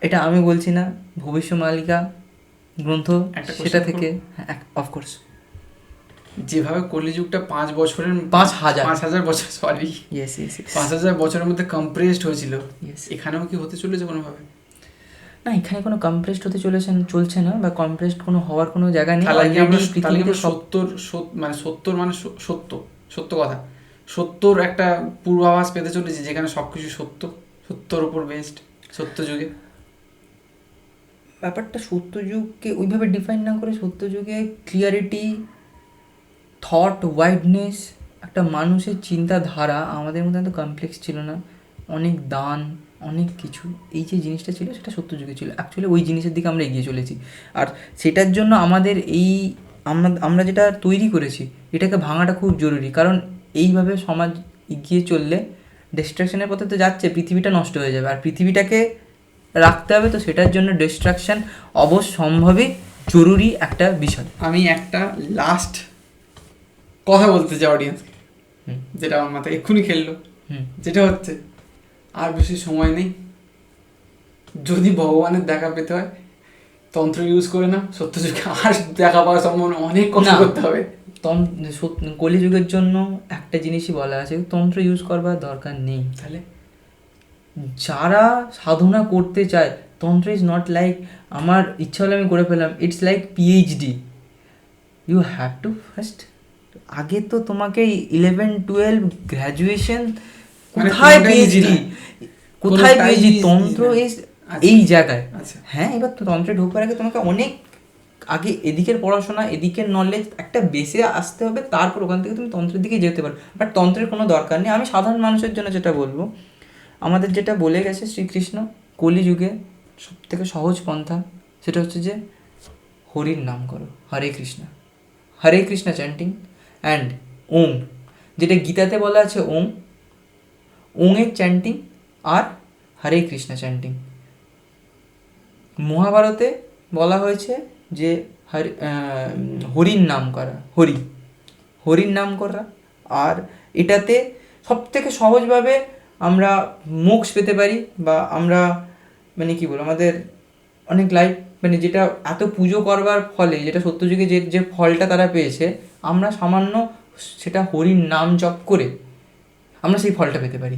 এটা আমি বলছি না, ভবিষ্যমালিকা গ্রন্থ সেটা থেকে, অফকোর্স। যেভাবে কলিযুগটা 5 বছরের 5,000 বছর, সরি, 5,000 বছরের মধ্যে কম্প্রেসড হয়েছিল, এখানেও কি হতে চলেছে কোনোভাবে? না, এখানে কোনো কম্প্রেসড হতে চলছে না, বা কম্প্রেসড কোনো হওয়ার কোনো জায়গা নেই। সত্য কথা, সত্যর একটা পূর্বাভাস পেতে চলেছে, যেখানে সবকিছু সত্যর উপর বেসড, সত্য যুগে। ব্যাপারটা সত্যযুগকে ওইভাবে ডিফাইন না করে, সত্যযুগে ক্লিয়ারিটি, থট ওয়াইডনেস, একটা মানুষের চিন্তাধারা আমাদের মধ্যে এত কমপ্লেক্স ছিল না, অনেক দান, অনেক কিছু, এই যে জিনিসটা ছিল সেটা সত্যযুগে ছিল। অ্যাকচুয়ালি ওই জিনিসের দিকে আমরা এগিয়ে চলেছি, আর সেটার জন্য আমাদের এই আমরা যেটা তৈরি করেছি এটাকে ভাঙাটা খুব জরুরি। কারণ এইভাবে সমাজ এগিয়ে চললে ডিস্ট্রাকশনের পথে তো যাচ্ছে, পৃথিবীটা নষ্ট হয়ে যাবে, আর পৃথিবীটাকে রাখতে হবে, তো সেটার জন্য ডিস্ট্রাকশন অবশ্যম্ভাবী জরুরি একটা বিষয়। আমি একটা লাস্ট কথা বলতে চাই অডিয়েন্সকে, যেটা আমার মাথায় এক্ষুনি খেললো, যেটা হচ্ছে আর বেশি সময় নেই। যদি ভগবানের দেখা পেতে হয় তন্ত্র ইউজ করে না, সত্যযুগে আর দেখা পাওয়ার সম্ভাবনা অনেক কষ্ট করতে হবে। কলিযুগের জন্য একটা জিনিসই বলা আছে, তন্ত্র ইউজ করবার দরকার নেই। তাহলে যারা সাধনা করতে চায়, তন্ত্র ইজ নট লাইক আমার ইচ্ছা হলে আমি করে ফেলাম, it's like PhD. You have to first, আগে তো তোমাকে 11-12 গ্র্যাজুয়েশন, কোথায় পিএইচডি, কোথায় পিএইচডি? তন্ত্র ইজ এই জায়গায়। হ্যাঁ, এবার তো তন্ত্রে ঢোকার আগে তোমাকে অনেক আগে এদিকের পড়াশোনা, এদিকের নলেজ একটা বেসে আসতে হবে, তারপর ওখান থেকে তুমি তন্ত্রের দিকে যেতে পারো। বাট তন্ত্রের কোনো দরকার নেই। আমি সাধারণ মানুষের জন্য যেটা বলবো, আমাদের যেটা বলে গেছে শ্রীকৃষ্ণ, কলিযুগে সবথেকে সহজ পন্থা সেটা হচ্ছে যে হরির নাম করো, হরে কৃষ্ণ চ্যান্টিং অ্যান্ড ওম, যেটা গীতাতে বলা আছে ওংয়ের চ্যান্টিং আর হরে কৃষ্ণ চ্যান্টিং। মহাভারতে বলা হয়েছে যে হরির নাম করা, হরির নাম করা। আর এটাতে সবথেকে সহজভাবে আমরা মোক্ষ পেতে পারি, বা আমরা মানে কী বলবো, আমাদের অনেক লাইফ, মানে যেটা এত পুজো করবার ফলে, যেটা সত্যযুগে যে ফলটা তারা পেয়েছে, আমরা সামান্য সেটা হরির নাম জপ করে আমরা সেই ফলটা পেতে পারি।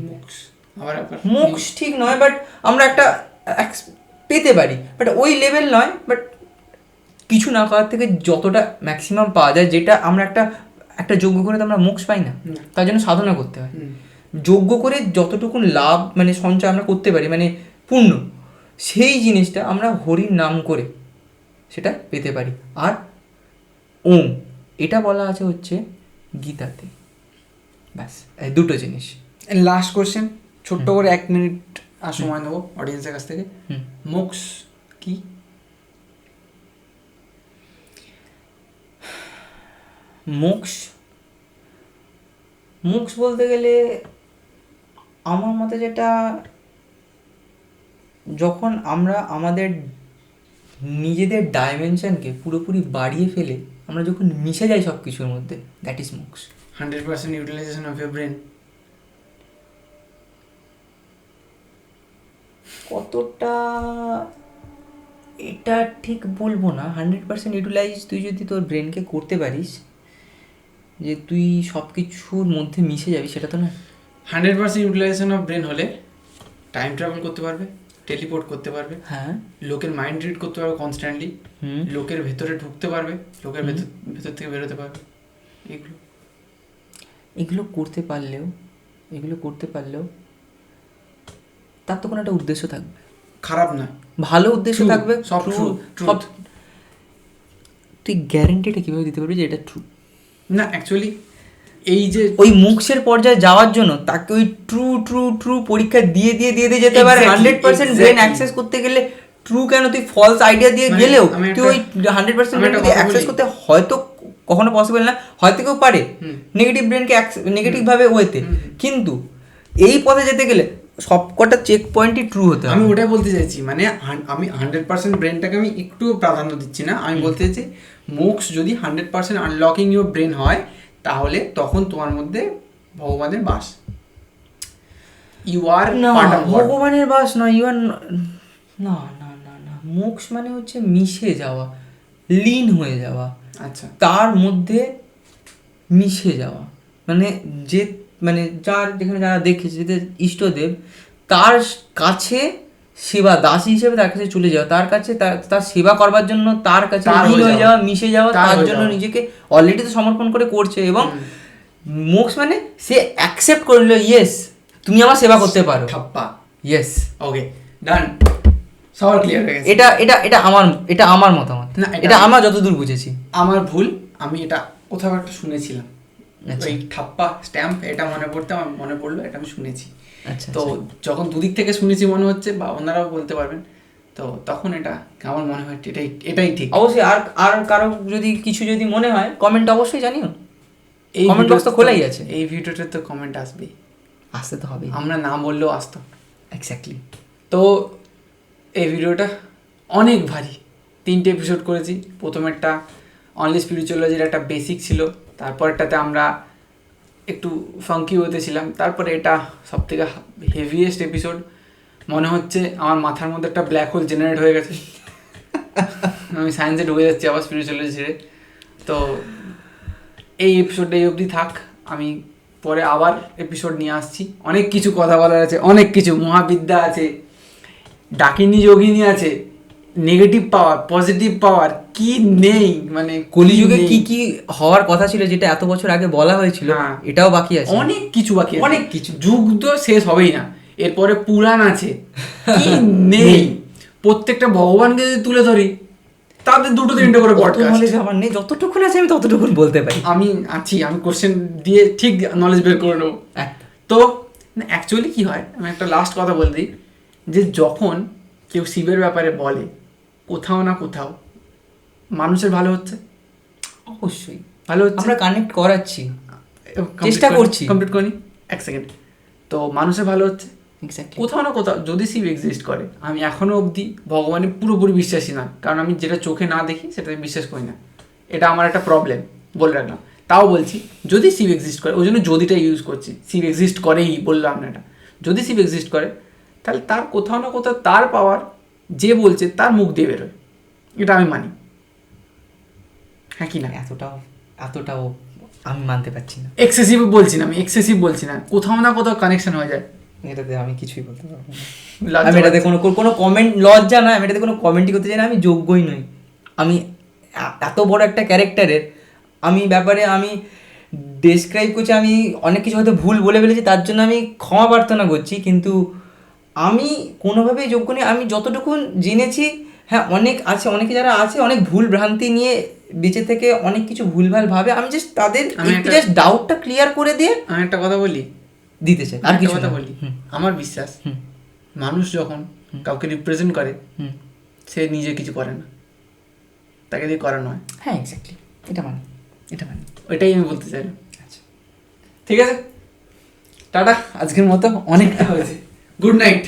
মোক্ষ ঠিক নয়, বাট আমরা একটা পেতে পারি, বাট ওই লেভেল নয়, বাট কিছু না করার থেকে যতটা ম্যাক্সিমাম পাওয়া যায়, যেটা আমরা একটা একটা যজ্ঞ করে তো আমরা মোক্ষ পাই না, না। তার জন্য সাধনা করতে হয়। যজ্ঞ করে যতটুকু লাভ মানে সঞ্চয় আমরা করতে পারি মানে পূর্ণ, সেই জিনিসটা আমরা হরির নাম করে সেটা পেতে পারি। আর ওম এটা বলা আছে হচ্ছে গীতাতে। ব্যাস এই দুটো জিনিস। লাস্ট কোশ্চেন, ছোট্ট করে 1 মিনিট আর সময় নেবো অডিয়েন্সের কাছ থেকে। মোক্ষ কি? মোক্ষ মোক্ষ বলতে গেলে আমার মতে যেটা, যখন আমরা আমাদের নিজেদের ডাইমেনশনকে পুরোপুরি বাড়িয়ে ফেলে আমরা যখন মিশে যাই সব কিছুর মধ্যে, দ্যাট ইজ মোক্ষ। 100% ইউটিলাইজেশন অফ ইউর ব্রেন। কতটা এটা ঠিক বলবো না। 100% ইউটিলাইজ তুই যদি তোর ব্রেনকে করতে পারিস যে তুই সব কিছুর মধ্যে মিশে যাবি, সেটা তো না। 100% ইউটিলাইজেশন অফ ব্রেন হলে টাইম ট্রাভেল করতে পারবে, টেলিপোর্ট করতে পারবে, হ্যাঁ, লোকের মাইন্ড রিড করতে পারবে কনস্ট্যান্টলি, লোকের ভেতরে ঢুকতে পারবে, লোকের ভেতর থেকে বেরোতে পারবে। এগুলো করতে পারলেও তার তো কোনো একটা উদ্দেশ্য থাকবে, খারাপ না, ভালো উদ্দেশ্য থাকবে। সব সব তুই গ্যারান্টিটা কিভাবে দিতে পারবি যে এটা ট্রু? না অ্যাকচুয়ালি এই যে ওই মোক্ষের পর্যায়ে যাওয়ার জন্য তাকে ওই ট্রু ট্রু ট্রু পরীক্ষা দিয়ে দিয়ে দিয়ে দিয়ে যেতে পারে। 100% ব্রেন অ্যাক্সেস করতে গেলে ট্রু কেন, তুই ফলস আইডিয়া দিয়ে গেলেও তুই ওই 100% ব্রেনকে অ্যাক্সেস করতে হয়তো কখনো পসিবল না, হয়তো কেউ পারে নেগেটিভ ব্রেনকে নেগেটিভ ভাবে ওয়েতে, কিন্তু এই পথে যেতে গেলে সবকটা চেক পয়েন্টই ট্রু হতে হবে। আমি ওটাই বলতে চাইছি, মানে আমি 100% ব্রেনটাকে আমি একটু প্রাধান্য দিচ্ছি না। আমি বলতে চাইছি মোক্ষ যদি 100% আনলকিং ইউর ব্রেন হয়, তাহলে তখন তোমার মধ্যে ভগবানের বাস। You are part of God. ভগবানের বাস নয়, ইউ আর না না না না। মোক্ষ মানে হচ্ছে মিশে যাওয়া, লীন হয়ে যাওয়া, আচ্ছা, তার মধ্যে মিশে যাওয়া। মানে যে মানে যেখানে যারা দেখেছে যে ইষ্টদেব, তার কাছে সেবা দাসী হিসেবে তার কাছে চলে যাওয়া, তার কাছে তার সেবা করবার জন্য তার কাছে লীন হয়ে যাওয়া, মিশে যাওয়া, তার জন্য নিজেকে অলরেডি তো সমর্পণ করে করছে। এবং মোক্ষ মানে সে অ্যাকসেপ্ট করলো, ইয়েস তুমি আমার সেবা করতে পারো, ঠাপ্পা, ইয়েস, ওকে, ডান, সবার ক্লিয়ার হয়ে গেছে। এটা আমার মতামত, না এটা আমরা যতদূর বুঝেছি। আমার ভুল, আমি এটা কোথাও একটা শুনেছিলাম, আচ্ছা। ওই ঠাপ্পা স্ট্যাম্প এটা আমার মনে পড়লো, এটা আমি শুনেছি। আচ্ছা, তো যখন দুদিক থেকে শুনেছি মনে হচ্ছে, বা ওনারাও বলতে পারবেন, তো তখন এটা আমার মনে হয় এটাই ঠিক। অবশ্যই আর কারো যদি মনে হয় কমেন্ট অবশ্যই জানিও, এই কমেন্ট বক্স তো খোলাই আছে। এই ভিডিওতে তো কমেন্ট আসবেই, আসতে তো হবে, আমরা না বললেও আসতো। এক্স্যাক্টলি। তো এই ভিডিওটা অনেক ভারী, 3টে এপিসোড করেছি। প্রথমেরটা অনলি স্পিরিচুয়ালজির একটা বেসিক ছিল, তারপরটাতে আমরা একটু ফাঙ্কি হতে ছিলাম, তারপরে এটা সব থেকে হেভিয়েস্ট এপিসোড। মনে হচ্ছে আমার মাথার মধ্যে একটা ব্ল্যাক হোল জেনারেট হয়ে গেছে, আমি সায়েন্সে ঢুকে যাচ্ছি আবার স্পিরিচুয়ালজি ছেড়ে। তো এই এপিসোডটা এই অবধি থাক, আমি পরে আবার এপিসোড নিয়ে আসছি। অনেক কিছু কথা বলার আছে, অনেক কিছু মহাবিদ্যা আছে, ডাকিনী যোগিনী আছে, নেগেটিভ পাওয়ার, পজিটিভ পাওয়ার কি নেই, মানে কলিযুগে কি কি হওয়ার কথা ছিল যেটা এত বছর আগে বলা হয়েছিল, এটাও বাকি আছে, অনেক কিছু বাকি আছে, অনেক কিছু। যুগ তো শেষ হবেই না, এরপরে পুরাণ আছে, কি নেই। প্রত্যেকটা ভগবানকে যদি তুলে ধরি, তাদের 2-3টে করে পডকাস্ট। আমার নেই, যতটুকু আছে আমি ততটুকু বলতে পারি। আমি কোশ্চেন দিয়ে ঠিক নলেজ বের করে নেবো। তো অ্যাকচুয়ালি কি হয়, আমি একটা লাস্ট কথা বলে দিই, যে যখন কেউ শিবের ব্যাপারে বলে, কোথাও না কোথাও মানুষের ভালো হচ্ছে, অবশ্যই ভালো হচ্ছে, আমরা কানেক্ট করাচ্ছি, চেষ্টা করছি। কমপ্লিট করি 1 সেকেন্ড। তো মানুষের ভালো হচ্ছে কোথাও না কোথাও। যদি শিব এক্সিস্ট করে, আমি এখনো অবধি ভগবানের পুরোপুরি বিশ্বাসী না, কারণ আমি যেটা চোখে না দেখি সেটা বিশ্বাস করি না, এটা আমার একটা প্রবলেম, বলে রাখলাম। তাও বলছি, যদি শিব এক্সিস্ট করে, ওই জন্য যদিটা ইউজ করছি, শিব এক্সিস্ট করেই বললাম না এটা, যদি শিব এক্সিস্ট করে, তাহলে তার কোথাও না কোথাও তার পাওয়ার যে বলছে তার মুখ দিয়ে বেরোয়, এটা আমি মানি। হ্যাঁ কি না? এতটাও আমি মানতে পারছি না। এক্সেসিভ বলছি না, কোথাও না কোথাও কানেকশন হয়ে যায়। এটাতে আমি কিছুই বলতে পারবো না, আমি এটাতে কোনো কমেন্ট, লজ্জা নয়, আমি এটাতে কোনো কমেন্টই করতে চাই না, আমি যোগ্যই নই। আমি এত বড় একটা ক্যারেক্টারের আমি ডেসক্রাইব করছি, আমি অনেক কিছু হয়তো ভুল বলে ফেলেছি, তার জন্য আমি ক্ষমা প্রার্থনা করছি, কিন্তু আমি কোনোভাবেই যোগ্য নেই। আমি যতটুকু জেনেছি, হ্যাঁ অনেক আছে, অনেকে যারা আছে অনেক ভুল ভ্রান্তি নিয়ে বেঁচে থেকে অনেক কিছু ভুলভাল ভাবে, আমি জাস্ট তাদের জাস্ট ডাউটটা ক্লিয়ার করে দিয়ে আমি একটা কথা বলি, দিতে চাই, আর কিছু কথা না। বলি। আমার বিশ্বাস মানুষ যখন কাউকে রিপ্রেজেন্ট করে সে নিজে কিছু করে না, তাকে দিয়ে করানো হয়। হ্যাঁ এক্স্যাক্টলি, এটা মানে ওইটাই আমি বলতে চাইলাম। আচ্ছা ঠিক আছে, টাটা, আজকের মতো অনেকটা হয়েছে, গুড নাইট।